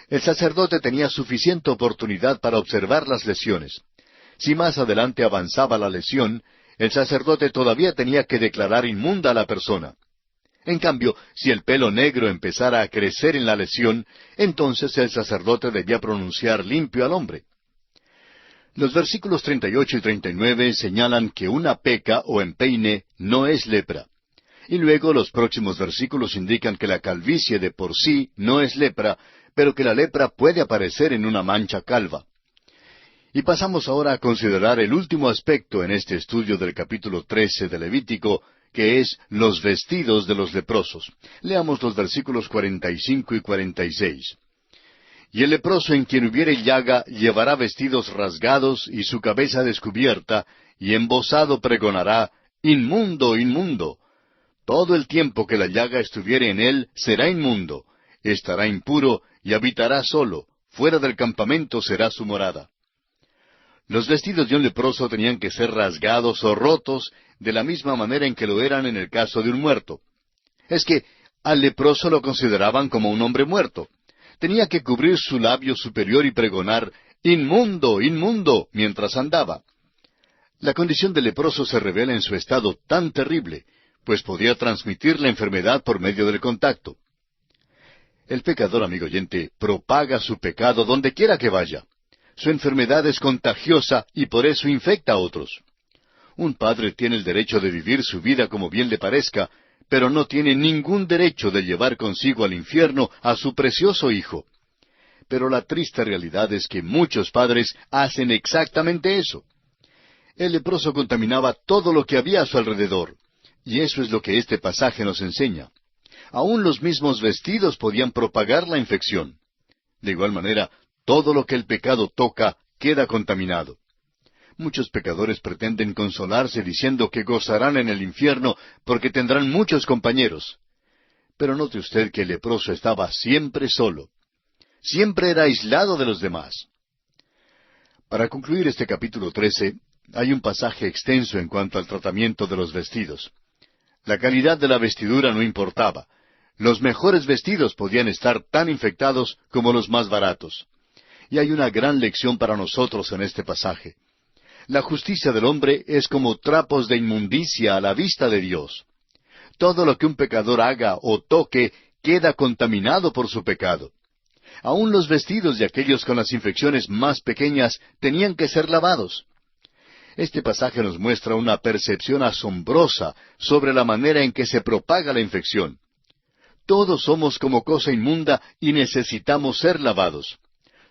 El sacerdote tenía suficiente oportunidad para observar las lesiones. Si más adelante avanzaba la lesión, el sacerdote todavía tenía que declarar inmunda a la persona. En cambio, si el pelo negro empezara a crecer en la lesión, entonces el sacerdote debía pronunciar limpio al hombre. Los versículos 38 y 39 señalan que una peca o empeine no es lepra. Y luego los próximos versículos indican que la calvicie de por sí no es lepra, pero que la lepra puede aparecer en una mancha calva. Y pasamos ahora a considerar el último aspecto en este estudio del capítulo 13 de Levítico, que es los vestidos de los leprosos. Leamos los versículos 45 y 46. Y el leproso en quien hubiere llaga llevará vestidos rasgados y su cabeza descubierta, y embozado pregonará, Inmundo, inmundo. Todo el tiempo que la llaga estuviere en él será inmundo, estará impuro y habitará solo, fuera del campamento será su morada. Los vestidos de un leproso tenían que ser rasgados o rotos de la misma manera en que lo eran en el caso de un muerto. Es que al leproso lo consideraban como un hombre muerto. Tenía que cubrir su labio superior y pregonar, Inmundo, inmundo, mientras andaba. La condición del leproso se revela en su estado tan terrible, pues podía transmitir la enfermedad por medio del contacto. El pecador, amigo oyente, propaga su pecado donde quiera que vaya. Su enfermedad es contagiosa y por eso infecta a otros. Un padre tiene el derecho de vivir su vida como bien le parezca, pero no tiene ningún derecho de llevar consigo al infierno a su precioso hijo. Pero la triste realidad es que muchos padres hacen exactamente eso. El leproso contaminaba todo lo que había a su alrededor, y eso es lo que este pasaje nos enseña. Aún los mismos vestidos podían propagar la infección. De igual manera, todo lo que el pecado toca queda contaminado. Muchos pecadores pretenden consolarse diciendo que gozarán en el infierno porque tendrán muchos compañeros. Pero note usted que el leproso estaba siempre solo. Siempre era aislado de los demás. Para concluir este capítulo 13, hay un pasaje extenso en cuanto al tratamiento de los vestidos. La calidad de la vestidura no importaba. Los mejores vestidos podían estar tan infectados como los más baratos. Y hay una gran lección para nosotros en este pasaje. La justicia del hombre es como trapos de inmundicia a la vista de Dios. Todo lo que un pecador haga o toque queda contaminado por su pecado. Aún los vestidos de aquellos con las infecciones más pequeñas tenían que ser lavados. Este pasaje nos muestra una percepción asombrosa sobre la manera en que se propaga la infección. Todos somos como cosa inmunda y necesitamos ser lavados.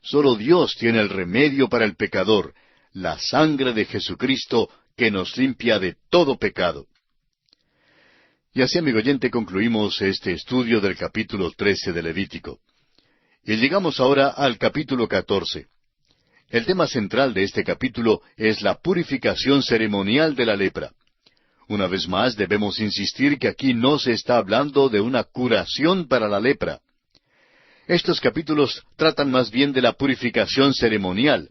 Solo Dios tiene el remedio para el pecador, la sangre de Jesucristo que nos limpia de todo pecado. Y así, amigo oyente, concluimos este estudio del capítulo 13 de Levítico. Y llegamos ahora al capítulo 14. El tema central de este capítulo es la purificación ceremonial de la lepra. Una vez más debemos insistir que aquí no se está hablando de una curación para la lepra. Estos capítulos tratan más bien de la purificación ceremonial.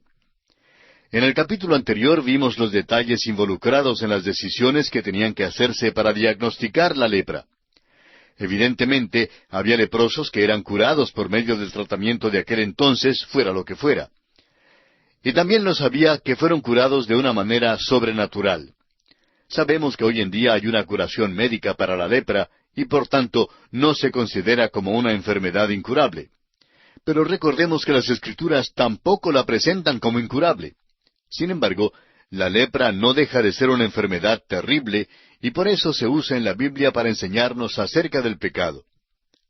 En el capítulo anterior vimos los detalles involucrados en las decisiones que tenían que hacerse para diagnosticar la lepra. Evidentemente, había leprosos que eran curados por medio del tratamiento de aquel entonces, fuera lo que fuera. Y también los había que fueron curados de una manera sobrenatural. Sabemos que hoy en día hay una curación médica para la lepra, y por tanto no se considera como una enfermedad incurable. Pero recordemos que las Escrituras tampoco la presentan como incurable. Sin embargo, la lepra no deja de ser una enfermedad terrible, y por eso se usa en la Biblia para enseñarnos acerca del pecado.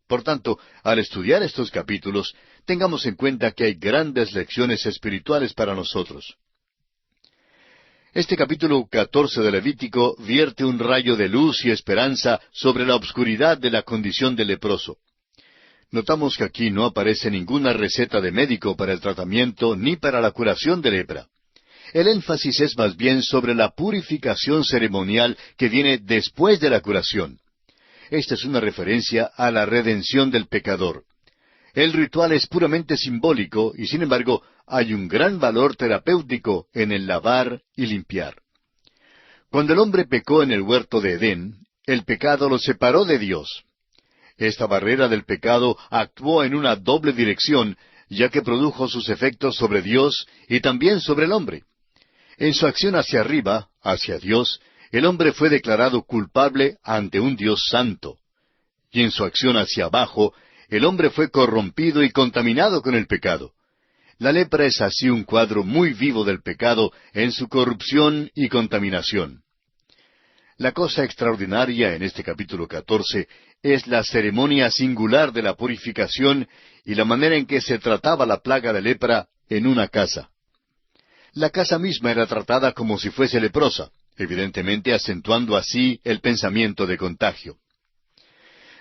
Por tanto, al estudiar estos capítulos, tengamos en cuenta que hay grandes lecciones espirituales para nosotros. Este capítulo 14 de Levítico vierte un rayo de luz y esperanza sobre la obscuridad de la condición del leproso. Notamos que aquí no aparece ninguna receta de médico para el tratamiento ni para la curación de lepra. El énfasis es más bien sobre la purificación ceremonial que viene después de la curación. Esta es una referencia a la redención del pecador. El ritual es puramente simbólico y, sin embargo, hay un gran valor terapéutico en el lavar y limpiar. Cuando el hombre pecó en el huerto de Edén, el pecado lo separó de Dios. Esta barrera del pecado actuó en una doble dirección, ya que produjo sus efectos sobre Dios y también sobre el hombre. En su acción hacia arriba, hacia Dios, el hombre fue declarado culpable ante un Dios santo. Y en su acción hacia abajo, el hombre fue corrompido y contaminado con el pecado. La lepra es así un cuadro muy vivo del pecado en su corrupción y contaminación. La cosa extraordinaria en este capítulo 14 es la ceremonia singular de la purificación y la manera en que se trataba la plaga de lepra en una casa. La casa misma era tratada como si fuese leprosa, evidentemente acentuando así el pensamiento de contagio.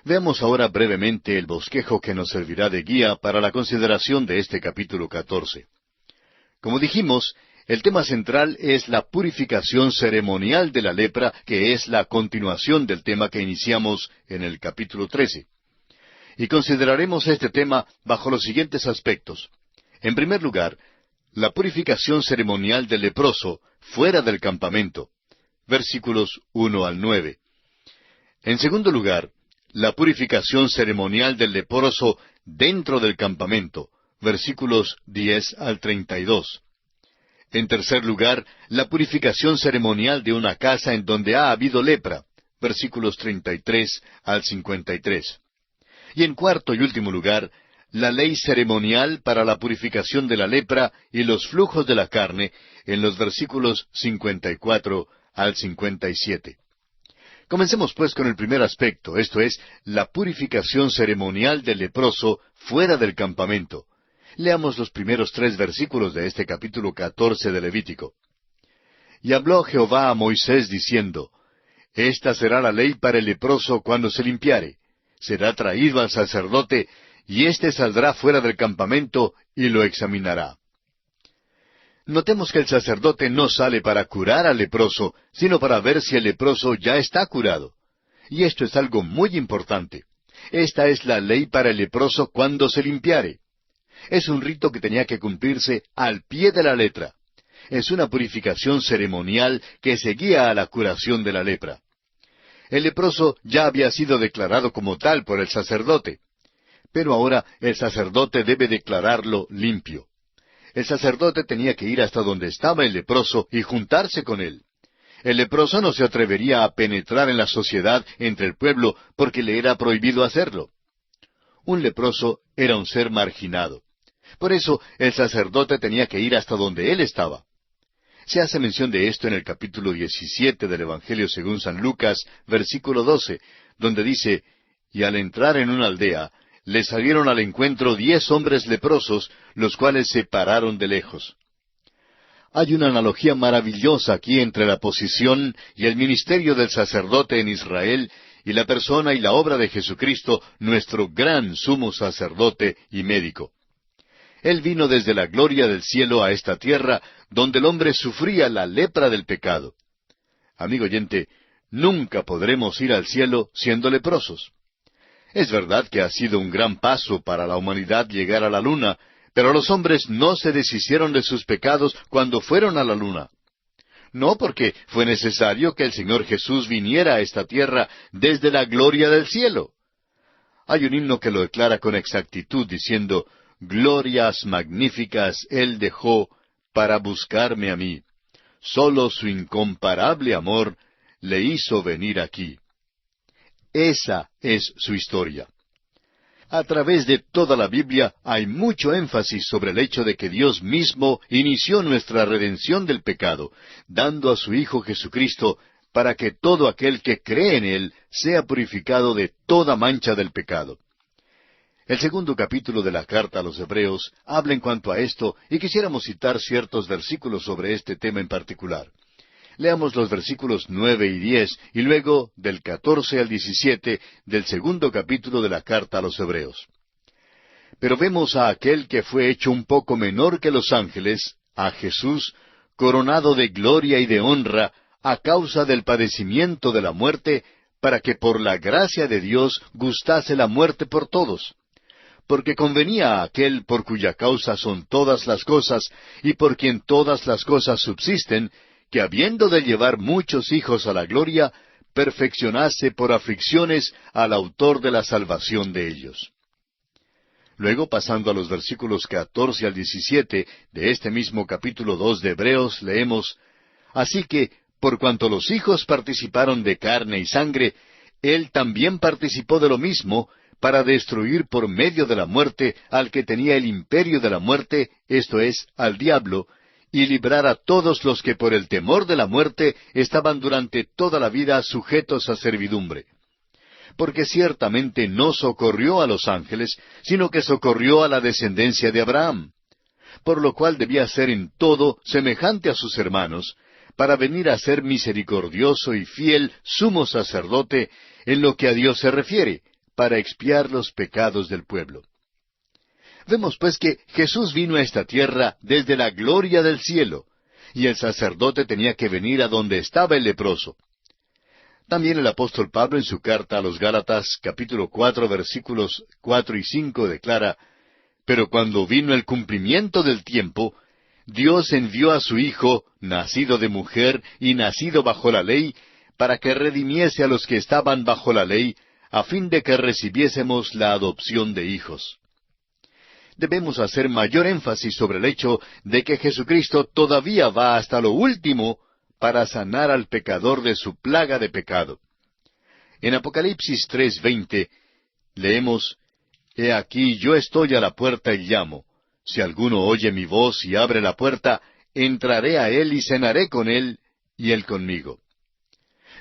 Veamos ahora brevemente el bosquejo que nos servirá de guía para la consideración de este capítulo 14. Como dijimos, el tema central es la purificación ceremonial de la lepra, que es la continuación del tema que iniciamos en el capítulo 13. Y consideraremos este tema bajo los siguientes aspectos. En primer lugar, la purificación ceremonial del leproso fuera del campamento, versículos 1 al 9. En segundo lugar, la purificación ceremonial del leproso dentro del campamento, versículos 10 al 32. En tercer lugar, la purificación ceremonial de una casa en donde ha habido lepra, versículos 33 al 53. Y en cuarto y último lugar, la ley ceremonial para la purificación de la lepra y los flujos de la carne, en los versículos 54 al 57. Comencemos pues con el primer aspecto, esto es, la purificación ceremonial del leproso fuera del campamento. Leamos los primeros 3 versículos de este capítulo 14 de Levítico. Y habló Jehová a Moisés diciendo, Esta será la ley para el leproso cuando se limpiare. Será traído al sacerdote, y éste saldrá fuera del campamento y lo examinará. Notemos que el sacerdote no sale para curar al leproso, sino para ver si el leproso ya está curado. Y esto es algo muy importante. Esta es la ley para el leproso cuando se limpiare. Es un rito que tenía que cumplirse al pie de la letra. Es una purificación ceremonial que seguía a la curación de la lepra. El leproso ya había sido declarado como tal por el sacerdote. Pero ahora el sacerdote debe declararlo limpio. El sacerdote tenía que ir hasta donde estaba el leproso y juntarse con él. El leproso no se atrevería a penetrar en la sociedad entre el pueblo porque le era prohibido hacerlo. Un leproso era un ser marginado. Por eso el sacerdote tenía que ir hasta donde él estaba. Se hace mención de esto en el capítulo 17 del Evangelio según San Lucas, versículo 12, donde dice, Y al entrar en una aldea, le salieron al encuentro 10 hombres leprosos, los cuales se pararon de lejos. Hay una analogía maravillosa aquí entre la posición y el ministerio del sacerdote en Israel y la persona y la obra de Jesucristo, nuestro gran sumo sacerdote y médico. Él vino desde la gloria del cielo a esta tierra, donde el hombre sufría la lepra del pecado. Amigo oyente, nunca podremos ir al cielo siendo leprosos. Es verdad que ha sido un gran paso para la humanidad llegar a la luna, pero los hombres no se deshicieron de sus pecados cuando fueron a la luna. No porque fue necesario que el Señor Jesús viniera a esta tierra desde la gloria del cielo. Hay un himno que lo declara con exactitud diciendo, Glorias magníficas Él dejó para buscarme a mí. Solo su incomparable amor le hizo venir aquí. Esa es su historia. A través de toda la Biblia hay mucho énfasis sobre el hecho de que Dios mismo inició nuestra redención del pecado, dando a su Hijo Jesucristo para que todo aquel que cree en Él sea purificado de toda mancha del pecado. El segundo capítulo de la carta a los Hebreos habla en cuanto a esto y quisiéramos citar ciertos versículos sobre este tema en particular. Leamos los versículos 9 y 10 y luego del 14 al 17 del segundo capítulo de la carta a los Hebreos. Pero vemos a aquel que fue hecho un poco menor que los ángeles, a Jesús, coronado de gloria y de honra a causa del padecimiento de la muerte, para que por la gracia de Dios gustase la muerte por todos, porque convenía a aquel por cuya causa son todas las cosas, y por quien todas las cosas subsisten, que habiendo de llevar muchos hijos a la gloria, perfeccionase por aflicciones al autor de la salvación de ellos. Luego, pasando a los versículos 14 al 17 de este mismo capítulo 2 de Hebreos, leemos: Así que, por cuanto los hijos participaron de carne y sangre, él también participó de lo mismo, para destruir por medio de la muerte al que tenía el imperio de la muerte, esto es, al diablo, y librar a todos los que por el temor de la muerte estaban durante toda la vida sujetos a servidumbre. Porque ciertamente no socorrió a los ángeles, sino que socorrió a la descendencia de Abraham, por lo cual debía ser en todo semejante a sus hermanos, para venir a ser misericordioso y fiel sumo sacerdote en lo que a Dios se refiere, para expiar los pecados del pueblo. Vemos pues que Jesús vino a esta tierra desde la gloria del cielo, y el sacerdote tenía que venir a donde estaba el leproso. También el apóstol Pablo en su carta a los Gálatas, capítulo 4, versículos 4 y 5, declara: Pero cuando vino el cumplimiento del tiempo, Dios envió a su Hijo, nacido de mujer y nacido bajo la ley, para que redimiese a los que estaban bajo la ley, a fin de que recibiésemos la adopción de hijos. Debemos hacer mayor énfasis sobre el hecho de que Jesucristo todavía va hasta lo último para sanar al pecador de su plaga de pecado. En Apocalipsis 3:20 leemos: He aquí yo estoy a la puerta y llamo. Si alguno oye mi voz y abre la puerta, entraré a él y cenaré con él, y él conmigo.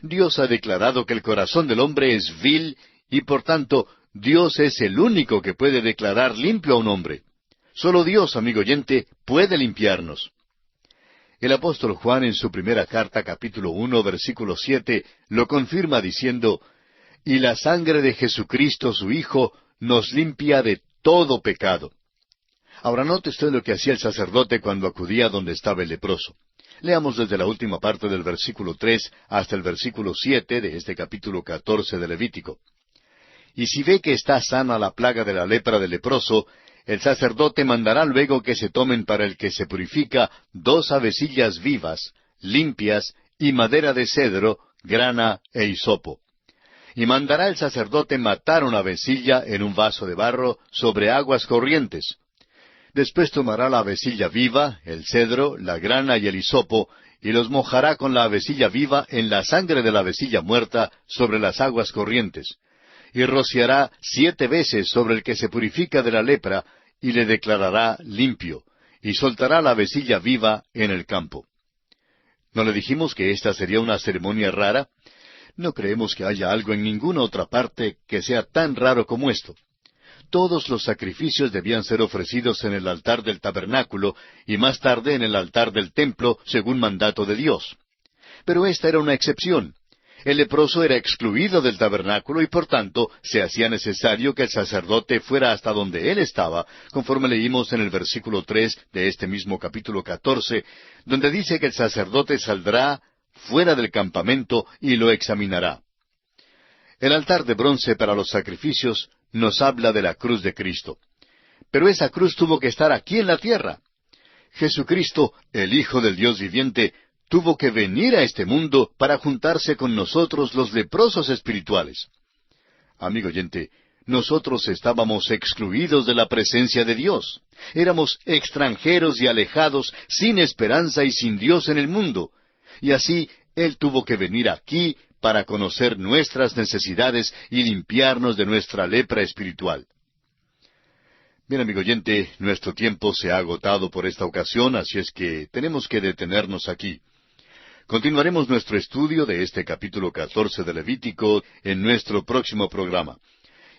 Dios ha declarado que el corazón del hombre es vil, y por tanto, Dios es el único que puede declarar limpio a un hombre. Solo Dios, amigo oyente, puede limpiarnos. El apóstol Juan en su primera carta, capítulo 1, versículo 7, lo confirma diciendo: Y la sangre de Jesucristo su Hijo nos limpia de todo pecado. Ahora note usted lo que hacía el sacerdote cuando acudía donde estaba el leproso. Leamos desde la última parte del versículo 3 hasta el versículo 7 de este capítulo 14 de Levítico. Y si ve que está sana la plaga de la lepra del leproso, el sacerdote mandará luego que se tomen para el que se purifica 2 avecillas vivas, limpias, y madera de cedro, grana e hisopo. Y mandará el sacerdote matar una avecilla en un vaso de barro sobre aguas corrientes. Después tomará la avecilla viva, el cedro, la grana y el hisopo, y los mojará con la avecilla viva en la sangre de la avecilla muerta sobre las aguas corrientes. Y rociará 7 veces sobre el que se purifica de la lepra, y le declarará limpio, y soltará la avecilla viva en el campo. ¿No le dijimos que esta sería una ceremonia rara? No creemos que haya algo en ninguna otra parte que sea tan raro como esto. Todos los sacrificios debían ser ofrecidos en el altar del tabernáculo y más tarde en el altar del templo, según mandato de Dios. Pero esta era una excepción. El leproso era excluido del tabernáculo y por tanto se hacía necesario que el sacerdote fuera hasta donde él estaba, conforme leímos en el versículo 3 de este mismo capítulo 14, donde dice que el sacerdote saldrá fuera del campamento y lo examinará. El altar de bronce para los sacrificios nos habla de la cruz de Cristo. Pero esa cruz tuvo que estar aquí en la tierra. Jesucristo, el Hijo del Dios viviente, tuvo que venir a este mundo para juntarse con nosotros los leprosos espirituales. Amigo oyente, nosotros estábamos excluidos de la presencia de Dios. Éramos extranjeros y alejados, sin esperanza y sin Dios en el mundo. Y así, Él tuvo que venir aquí para conocer nuestras necesidades y limpiarnos de nuestra lepra espiritual. Bien, amigo oyente, nuestro tiempo se ha agotado por esta ocasión, así es que tenemos que detenernos aquí. Continuaremos nuestro estudio de este capítulo 14 de Levítico en nuestro próximo programa.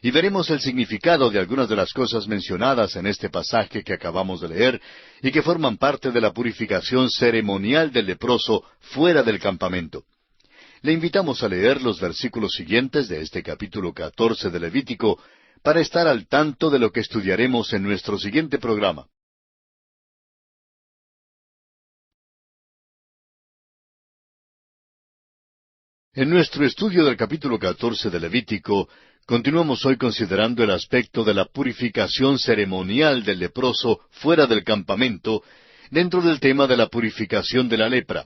Y veremos el significado de algunas de las cosas mencionadas en este pasaje que acabamos de leer y que forman parte de la purificación ceremonial del leproso fuera del campamento. Le invitamos a leer los versículos siguientes de este capítulo 14 de Levítico para estar al tanto de lo que estudiaremos en nuestro siguiente programa. En nuestro estudio del capítulo 14 de Levítico, continuamos hoy considerando el aspecto de la purificación ceremonial del leproso fuera del campamento, dentro del tema de la purificación de la lepra.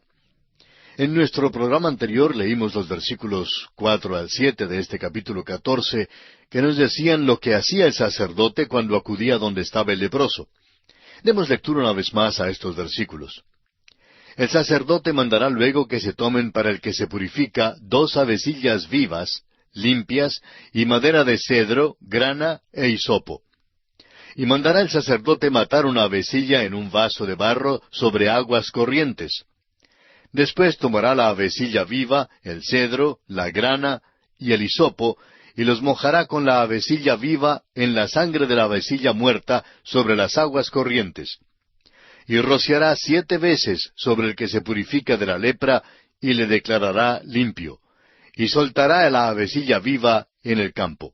En nuestro programa anterior leímos los versículos 4 al 7 de este capítulo 14, que nos decían lo que hacía el sacerdote cuando acudía donde estaba el leproso. Demos lectura una vez más a estos versículos. El sacerdote mandará luego que se tomen para el que se purifica 2 avecillas vivas, limpias, y madera de cedro, grana e hisopo. Y mandará el sacerdote matar una avecilla en un vaso de barro sobre aguas corrientes. Después tomará la avecilla viva, el cedro, la grana y el hisopo, y los mojará con la avecilla viva en la sangre de la avecilla muerta sobre las aguas corrientes. Y rociará 7 veces sobre el que se purifica de la lepra, y le declarará limpio. Y soltará la avecilla viva en el campo.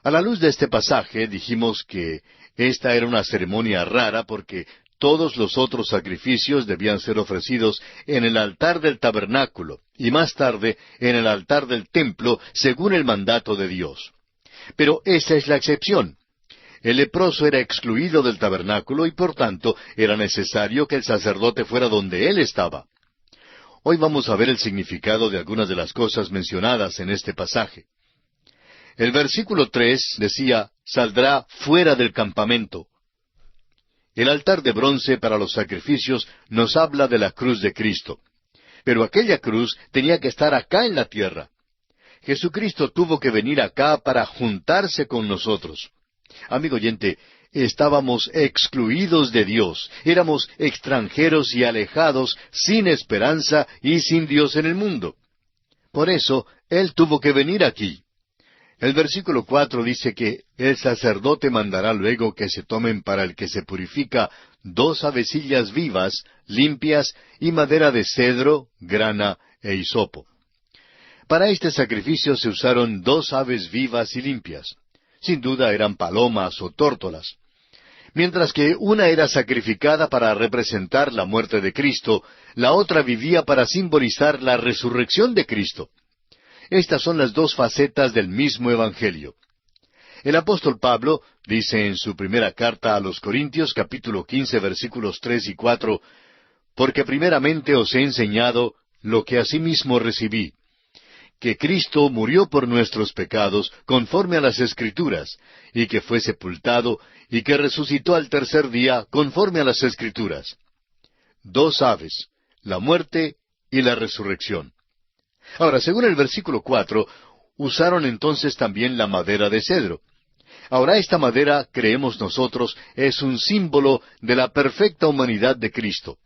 A la luz de este pasaje dijimos que esta era una ceremonia rara porque todos los otros sacrificios debían ser ofrecidos en el altar del tabernáculo y más tarde en el altar del templo según el mandato de Dios. Pero esa es la excepción. El leproso era excluido del tabernáculo y por tanto era necesario que el sacerdote fuera donde él estaba. Hoy vamos a ver el significado de algunas de las cosas mencionadas en este pasaje. El versículo 3 decía, saldrá fuera del campamento. El altar de bronce para los sacrificios nos habla de la cruz de Cristo. Pero aquella cruz tenía que estar acá en la tierra. Jesucristo tuvo que venir acá para juntarse con nosotros. Amigo oyente, estábamos excluidos de Dios, éramos extranjeros y alejados, sin esperanza y sin Dios en el mundo. Por eso, Él tuvo que venir aquí. El versículo 4 dice que el sacerdote mandará luego que se tomen para el que se purifica 2 avecillas vivas, limpias, y madera de cedro, grana e hisopo. Para este sacrificio se usaron 2 aves vivas y limpias. Sin duda eran palomas o tórtolas. Mientras que una era sacrificada para representar la muerte de Cristo, la otra vivía para simbolizar la resurrección de Cristo. Estas son las 2 facetas del mismo Evangelio. El apóstol Pablo dice en su primera carta a los Corintios, capítulo 15, versículos 3 y 4, «Porque primeramente os he enseñado lo que asimismo recibí, que Cristo murió por nuestros pecados conforme a las Escrituras, y que fue sepultado, y que resucitó al tercer día conforme a las Escrituras». 2 aves, la muerte y la resurrección. Ahora, según el versículo 4, usaron entonces también la madera de cedro. Ahora, esta madera, creemos nosotros, es un símbolo de la perfecta humanidad de Cristo.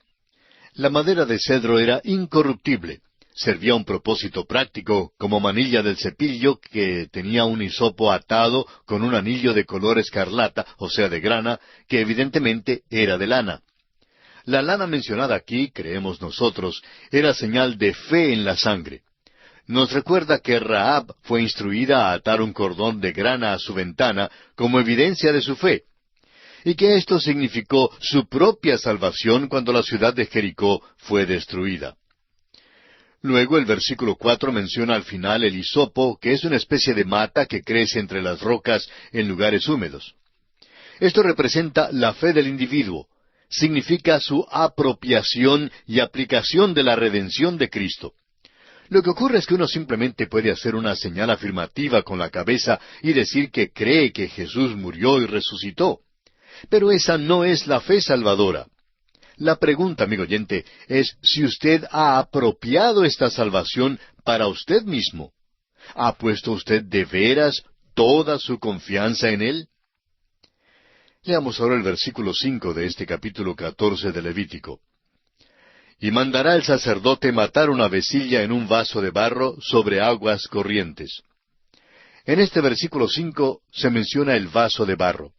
La madera de cedro era incorruptible. Servía a un propósito práctico, como manilla del cepillo que tenía un hisopo atado con un anillo de color escarlata, o sea, de grana, que evidentemente era de lana. La lana mencionada aquí, creemos nosotros, era señal de fe en la sangre. Nos recuerda que Rahab fue instruida a atar un cordón de grana a su ventana como evidencia de su fe, y que esto significó su propia salvación cuando la ciudad de Jericó fue destruida. Luego el versículo 4 menciona al final el hisopo, que es una especie de mata que crece entre las rocas en lugares húmedos. Esto representa la fe del individuo, significa su apropiación y aplicación de la redención de Cristo. Lo que ocurre es que uno simplemente puede hacer una señal afirmativa con la cabeza y decir que cree que Jesús murió y resucitó. Pero esa no es la fe salvadora. La pregunta, amigo oyente, es si usted ha apropiado esta salvación para usted mismo. ¿Ha puesto usted de veras toda su confianza en Él? Leamos ahora el versículo 5 de este capítulo 14 de Levítico. Y mandará el sacerdote matar una avecilla en un vaso de barro sobre aguas corrientes. En este versículo 5 se menciona el vaso de barro.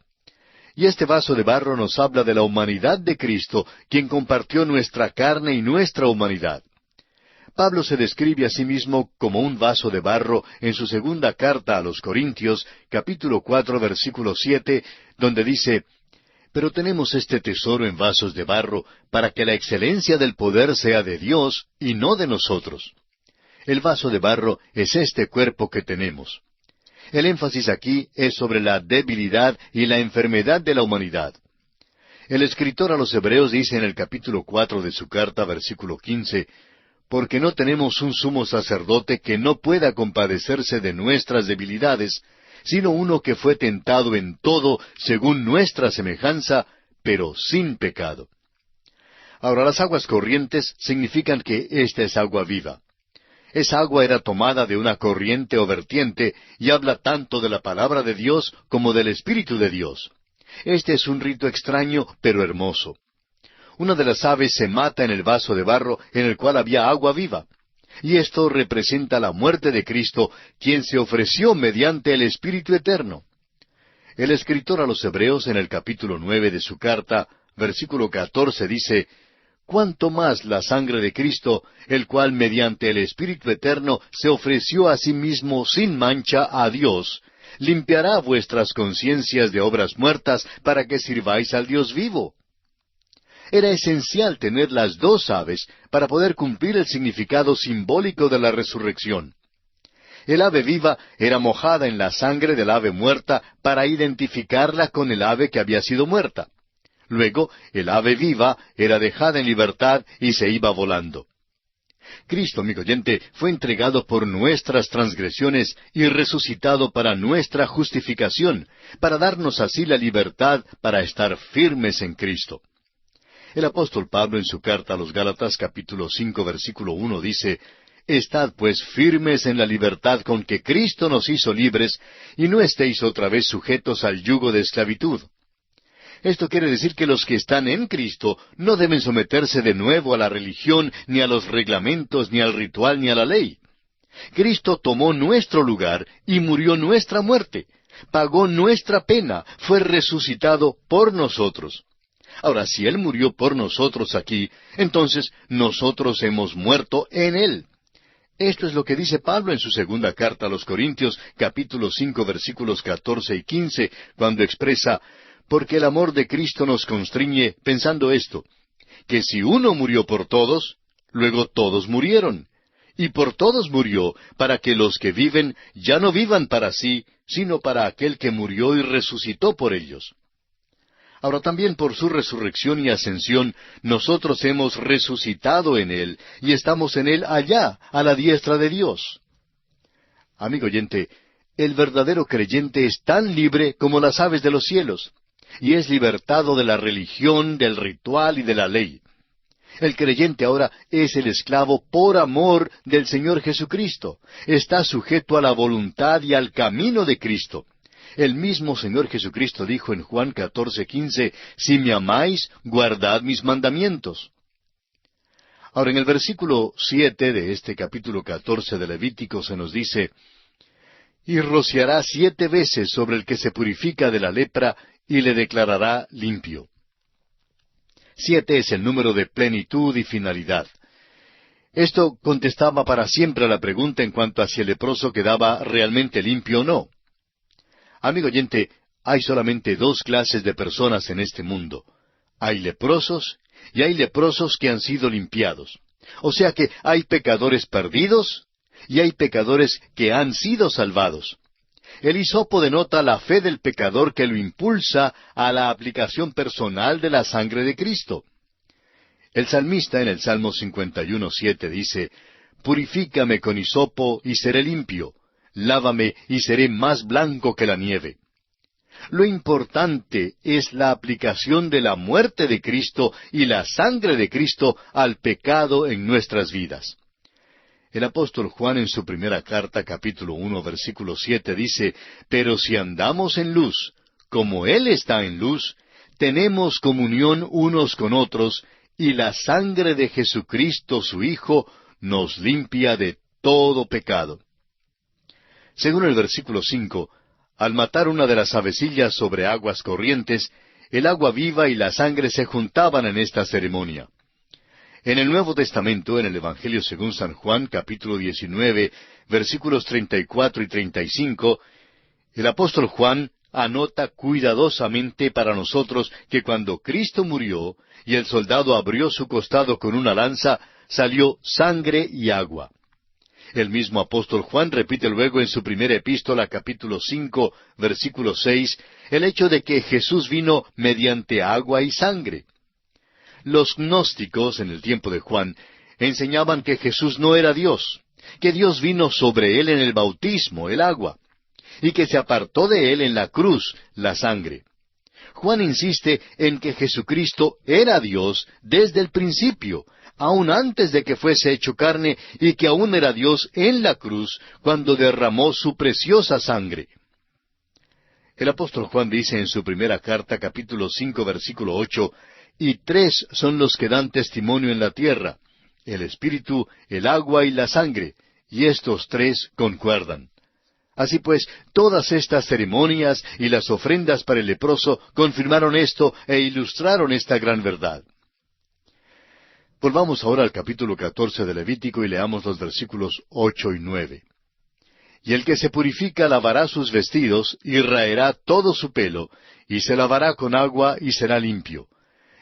Y este vaso de barro nos habla de la humanidad de Cristo, quien compartió nuestra carne y nuestra humanidad. Pablo se describe a sí mismo como un vaso de barro en su segunda carta a los Corintios, capítulo 4, versículo 7, donde dice, «Pero tenemos este tesoro en vasos de barro, para que la excelencia del poder sea de Dios y no de nosotros». El vaso de barro es este cuerpo que tenemos. El énfasis aquí es sobre la debilidad y la enfermedad de la humanidad. El escritor a los Hebreos dice en el capítulo 4 de su carta, versículo 15, «Porque no tenemos un sumo sacerdote que no pueda compadecerse de nuestras debilidades, sino uno que fue tentado en todo según nuestra semejanza, pero sin pecado». Ahora, las aguas corrientes significan que esta es agua viva. Esa agua era tomada de una corriente o vertiente y habla tanto de la palabra de Dios como del Espíritu de Dios. Este es un rito extraño, pero hermoso. Una de las aves se mata en el vaso de barro en el cual había agua viva. Y esto representa la muerte de Cristo, quien se ofreció mediante el Espíritu Eterno. El escritor a los Hebreos en el capítulo 9 de su carta, versículo 14 dice, «Cuánto más la sangre de Cristo, el cual mediante el Espíritu Eterno se ofreció a sí mismo sin mancha a Dios, limpiará vuestras conciencias de obras muertas para que sirváis al Dios vivo». Era esencial tener las dos aves para poder cumplir el significado simbólico de la resurrección. El ave viva era mojada en la sangre del ave muerta para identificarla con el ave que había sido muerta. Luego, el ave viva era dejada en libertad y se iba volando. Cristo, amigo oyente, fue entregado por nuestras transgresiones y resucitado para nuestra justificación, para darnos así la libertad para estar firmes en Cristo. El apóstol Pablo en su carta a los Gálatas capítulo 5 versículo 1 dice, «Estad pues firmes en la libertad con que Cristo nos hizo libres, y no estéis otra vez sujetos al yugo de esclavitud». Esto quiere decir que los que están en Cristo no deben someterse de nuevo a la religión, ni a los reglamentos, ni al ritual, ni a la ley. Cristo tomó nuestro lugar y murió nuestra muerte, pagó nuestra pena, fue resucitado por nosotros. Ahora, si Él murió por nosotros aquí, entonces nosotros hemos muerto en Él. Esto es lo que dice Pablo en su segunda carta a los Corintios, capítulo 5, versículos 14 y 15, cuando expresa, «Porque el amor de Cristo nos constriñe, pensando esto, que si uno murió por todos, luego todos murieron. Y por todos murió, para que los que viven ya no vivan para sí, sino para aquel que murió y resucitó por ellos». Ahora también por su resurrección y ascensión, nosotros hemos resucitado en Él, y estamos en Él allá, a la diestra de Dios. Amigo oyente, el verdadero creyente es tan libre como las aves de los cielos, y es libertado de la religión, del ritual y de la ley. El creyente ahora es el esclavo por amor del Señor Jesucristo. Está sujeto a la voluntad y al camino de Cristo. El mismo Señor Jesucristo dijo en Juan 14:15, «Si me amáis, guardad mis mandamientos». Ahora, en el versículo 7 de este capítulo 14 de Levítico se nos dice, «Y rociará 7 veces sobre el que se purifica de la lepra, y le declarará limpio». 7 es el número de plenitud y finalidad. Esto contestaba para siempre a la pregunta en cuanto a si el leproso quedaba realmente limpio o no. Amigo oyente, hay solamente 2 clases de personas en este mundo. Hay leprosos y hay leprosos que han sido limpiados. O sea que hay pecadores perdidos y hay pecadores que han sido salvados. El hisopo denota la fe del pecador que lo impulsa a la aplicación personal de la sangre de Cristo. El salmista en el Salmo 51:7 dice, «Purifícame con hisopo y seré limpio, lávame y seré más blanco que la nieve». Lo importante es la aplicación de la muerte de Cristo y la sangre de Cristo al pecado en nuestras vidas. El apóstol Juan en su primera carta, capítulo 1, versículo 7, dice, «Pero si andamos en luz, como Él está en luz, tenemos comunión unos con otros, y la sangre de Jesucristo su Hijo nos limpia de todo pecado». Según el versículo 5, al matar una de las avecillas sobre aguas corrientes, el agua viva y la sangre se juntaban en esta ceremonia. En el Nuevo Testamento, en el Evangelio según San Juan, capítulo 19, versículos 34 y 35, el apóstol Juan anota cuidadosamente para nosotros que cuando Cristo murió y el soldado abrió su costado con una lanza, salió sangre y agua. El mismo apóstol Juan repite luego en su primera epístola, capítulo 5, versículo 6, el hecho de que Jesús vino mediante agua y sangre. Los gnósticos, en el tiempo de Juan, enseñaban que Jesús no era Dios, que Dios vino sobre él en el bautismo, el agua, y que se apartó de él en la cruz, la sangre. Juan insiste en que Jesucristo era Dios desde el principio, aun antes de que fuese hecho carne, y que aún era Dios en la cruz cuando derramó su preciosa sangre. El apóstol Juan dice en su primera carta, capítulo 5, versículo 8, «Y tres son los que dan testimonio en la tierra, el Espíritu, el agua y la sangre, y estos tres concuerdan». Así pues, todas estas ceremonias y las ofrendas para el leproso confirmaron esto e ilustraron esta gran verdad. Volvamos ahora al capítulo 14 de Levítico y leamos los versículos 8 y 9. «Y el que se purifica lavará sus vestidos y raerá todo su pelo, y se lavará con agua y será limpio.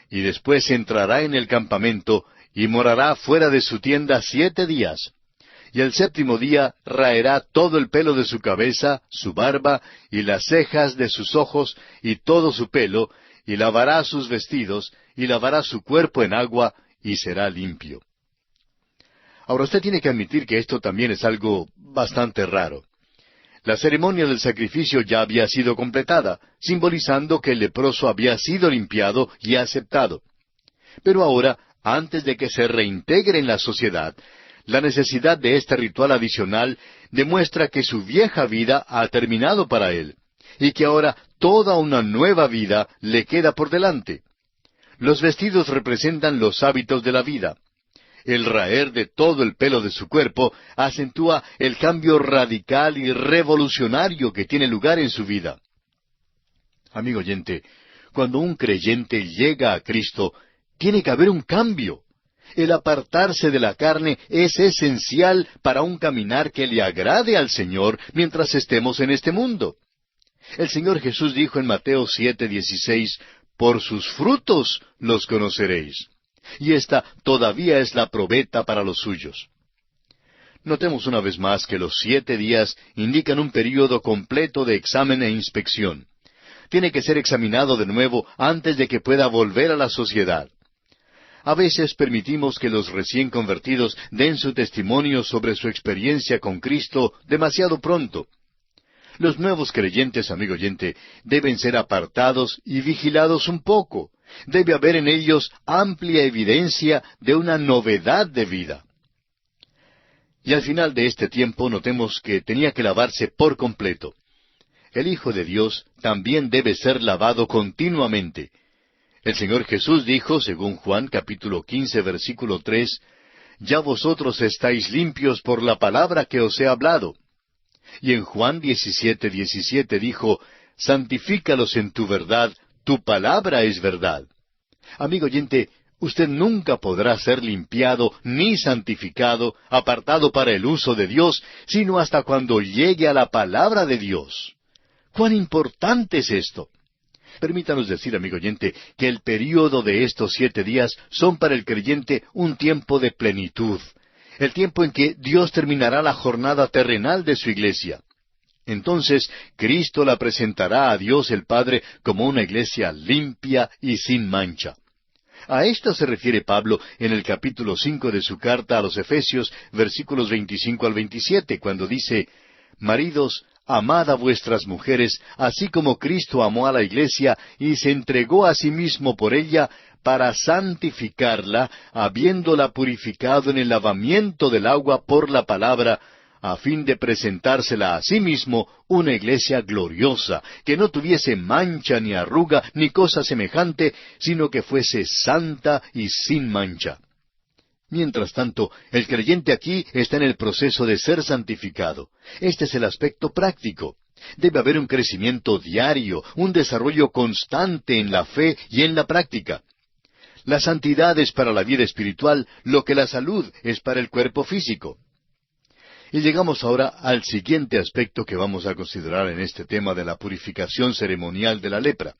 Y después entrará en el campamento y morará fuera de su tienda 7 días. Y el séptimo día raerá todo el pelo de su cabeza, su barba, y las cejas de sus ojos, y todo su pelo, y lavará sus vestidos, y lavará su cuerpo en agua, y será limpio». Ahora usted tiene que admitir que esto también es algo bastante raro. La ceremonia del sacrificio ya había sido completada, simbolizando que el leproso había sido limpiado y aceptado. Pero ahora, antes de que se reintegre en la sociedad, la necesidad de este ritual adicional demuestra que su vieja vida ha terminado para él, y que ahora toda una nueva vida le queda por delante. Los vestidos representan los hábitos de la vida. El raer de todo el pelo de su cuerpo acentúa el cambio radical y revolucionario que tiene lugar en su vida. Amigo oyente, cuando un creyente llega a Cristo, tiene que haber un cambio. El apartarse de la carne es esencial para un caminar que le agrade al Señor mientras estemos en este mundo. El Señor Jesús dijo en Mateo 7:16, «Por sus frutos los conoceréis». Y esta todavía es la probeta para los suyos. Notemos una vez más que los 7 días indican un período completo de examen e inspección. Tiene que ser examinado de nuevo antes de que pueda volver a la sociedad. A veces permitimos que los recién convertidos den su testimonio sobre su experiencia con Cristo demasiado pronto. Los nuevos creyentes, amigo oyente, deben ser apartados y vigilados un poco. Debe haber en ellos amplia evidencia de una novedad de vida. Y al final de este tiempo notemos que tenía que lavarse por completo. El Hijo de Dios también debe ser lavado continuamente. El Señor Jesús dijo, según Juan capítulo 15, versículo 3, «Ya vosotros estáis limpios por la palabra que os he hablado». Y en Juan 17:17 dijo, «Santifícalos en tu verdad, tu palabra es verdad». Amigo oyente, usted nunca podrá ser limpiado ni santificado, apartado para el uso de Dios, sino hasta cuando llegue a la palabra de Dios. ¿Cuán importante es esto? Permítanos decir, amigo oyente, que el período de estos 7 días son para el creyente un tiempo de plenitud, el tiempo en que Dios terminará la jornada terrenal de su iglesia. Entonces, Cristo la presentará a Dios el Padre como una iglesia limpia y sin mancha. A esto se refiere Pablo en el capítulo 5 de su carta a los Efesios, versículos 25 al 27, cuando dice, «Maridos, amad a vuestras mujeres, así como Cristo amó a la iglesia y se entregó a sí mismo por ella, para santificarla, habiéndola purificado en el lavamiento del agua por la palabra, a fin de presentársela a sí mismo una iglesia gloriosa, que no tuviese mancha ni arruga ni cosa semejante, sino que fuese santa y sin mancha». Mientras tanto, el creyente aquí está en el proceso de ser santificado. Este es el aspecto práctico. Debe haber un crecimiento diario, un desarrollo constante en la fe y en la práctica. La santidad es para la vida espiritual lo que la salud es para el cuerpo físico. Y llegamos ahora al siguiente aspecto que vamos a considerar en este tema de la purificación ceremonial de la lepra.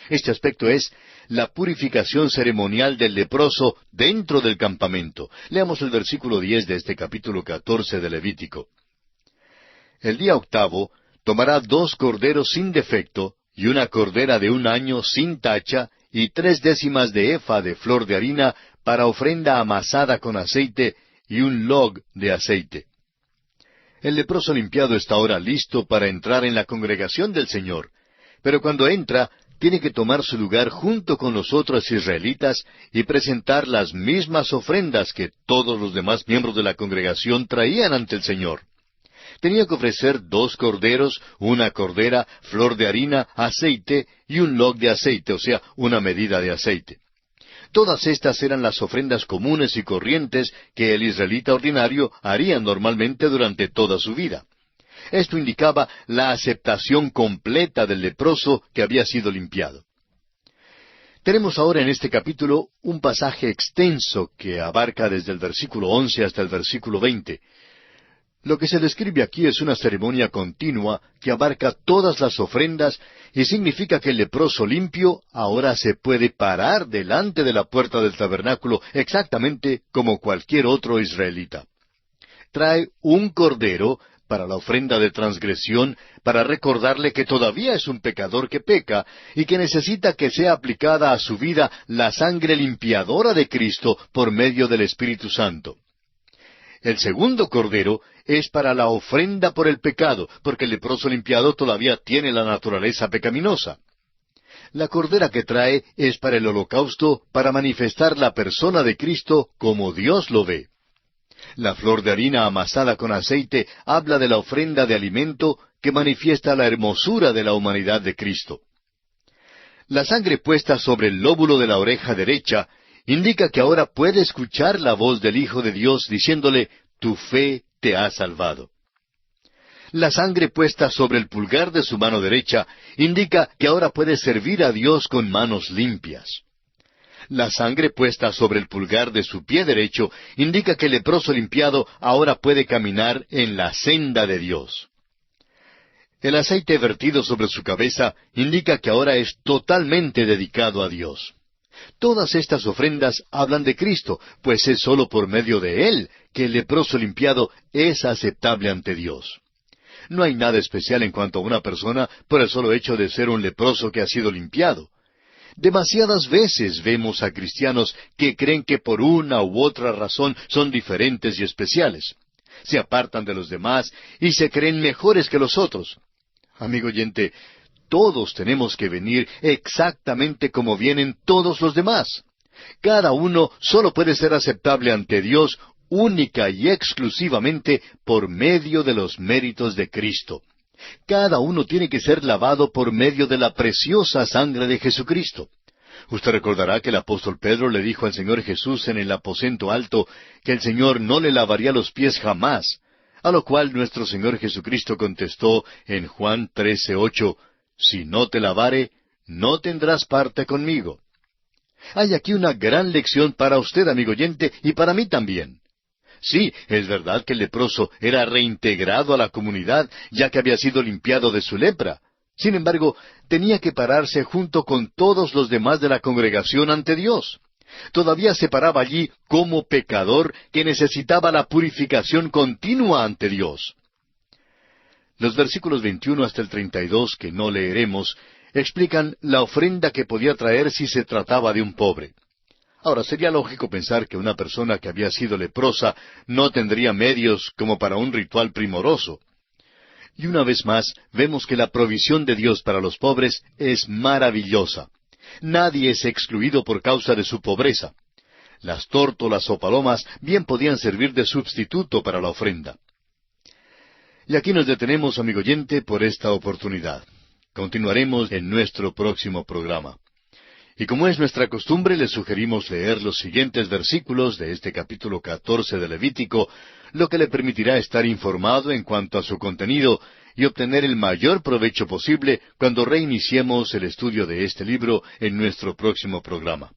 Este aspecto es la purificación ceremonial del leproso dentro del campamento. Leamos el versículo 10 de este capítulo 14 de Levítico. El día octavo tomará 2 corderos sin defecto, y una cordera de 1 año sin tacha, y 3/10 de efa de flor de harina para ofrenda amasada con aceite, y un log de aceite. El leproso limpiado está ahora listo para entrar en la congregación del Señor, pero cuando entra, tiene que tomar su lugar junto con los otros israelitas y presentar las mismas ofrendas que todos los demás miembros de la congregación traían ante el Señor. Tenía que ofrecer 2 corderos, una cordera, flor de harina, aceite y un log de aceite, o sea, una medida de aceite. Todas estas eran las ofrendas comunes y corrientes que el israelita ordinario haría normalmente durante toda su vida. Esto indicaba la aceptación completa del leproso que había sido limpiado. Tenemos ahora en este capítulo un pasaje extenso que abarca desde el versículo 11 hasta el versículo 20. Lo que se describe aquí es una ceremonia continua que abarca todas las ofrendas y significa que el leproso limpio ahora se puede parar delante de la puerta del tabernáculo exactamente como cualquier otro israelita. Trae un cordero para la ofrenda de transgresión, para recordarle que todavía es un pecador que peca y que necesita que sea aplicada a su vida la sangre limpiadora de Cristo por medio del Espíritu Santo. El segundo cordero es para la ofrenda por el pecado, porque el leproso limpiado todavía tiene la naturaleza pecaminosa. La cordera que trae es para el holocausto, para manifestar la persona de Cristo como Dios lo ve. La flor de harina amasada con aceite habla de la ofrenda de alimento que manifiesta la hermosura de la humanidad de Cristo. La sangre puesta sobre el lóbulo de la oreja derecha indica que ahora puede escuchar la voz del Hijo de Dios diciéndole, tu fe te ha salvado. La sangre puesta sobre el pulgar de su mano derecha indica que ahora puede servir a Dios con manos limpias. La sangre puesta sobre el pulgar de su pie derecho indica que el leproso limpiado ahora puede caminar en la senda de Dios. El aceite vertido sobre su cabeza indica que ahora es totalmente dedicado a Dios. Todas estas ofrendas hablan de Cristo, pues es sólo por medio de Él que el leproso limpiado es aceptable ante Dios. No hay nada especial en cuanto a una persona por el solo hecho de ser un leproso que ha sido limpiado. Demasiadas veces vemos a cristianos que creen que por una u otra razón son diferentes y especiales. Se apartan de los demás y se creen mejores que los otros. Amigo oyente, todos tenemos que venir exactamente como vienen todos los demás. Cada uno solo puede ser aceptable ante Dios única y exclusivamente por medio de los méritos de Cristo. Cada uno tiene que ser lavado por medio de la preciosa sangre de Jesucristo. Usted recordará que el apóstol Pedro le dijo al Señor Jesús en el aposento alto que el Señor no le lavaría los pies jamás, a lo cual nuestro Señor Jesucristo contestó en Juan 13:8, si no te lavare, no tendrás parte conmigo. Hay aquí una gran lección para usted, amigo oyente, y para mí también. Sí, es verdad que el leproso era reintegrado a la comunidad, ya que había sido limpiado de su lepra. Sin embargo, tenía que pararse junto con todos los demás de la congregación ante Dios. Todavía se paraba allí como pecador que necesitaba la purificación continua ante Dios. Los versículos 21 hasta el 32, que no leeremos, explican la ofrenda que podía traer si se trataba de un pobre. Ahora, sería lógico pensar que una persona que había sido leprosa no tendría medios como para un ritual primoroso. Y una vez más, vemos que la provisión de Dios para los pobres es maravillosa. Nadie es excluido por causa de su pobreza. Las tórtolas o palomas bien podían servir de sustituto para la ofrenda. Y aquí nos detenemos, amigo oyente, por esta oportunidad. Continuaremos en nuestro próximo programa. Y como es nuestra costumbre, le sugerimos leer los siguientes versículos de este capítulo 14 de Levítico, lo que le permitirá estar informado en cuanto a su contenido y obtener el mayor provecho posible cuando reiniciemos el estudio de este libro en nuestro próximo programa.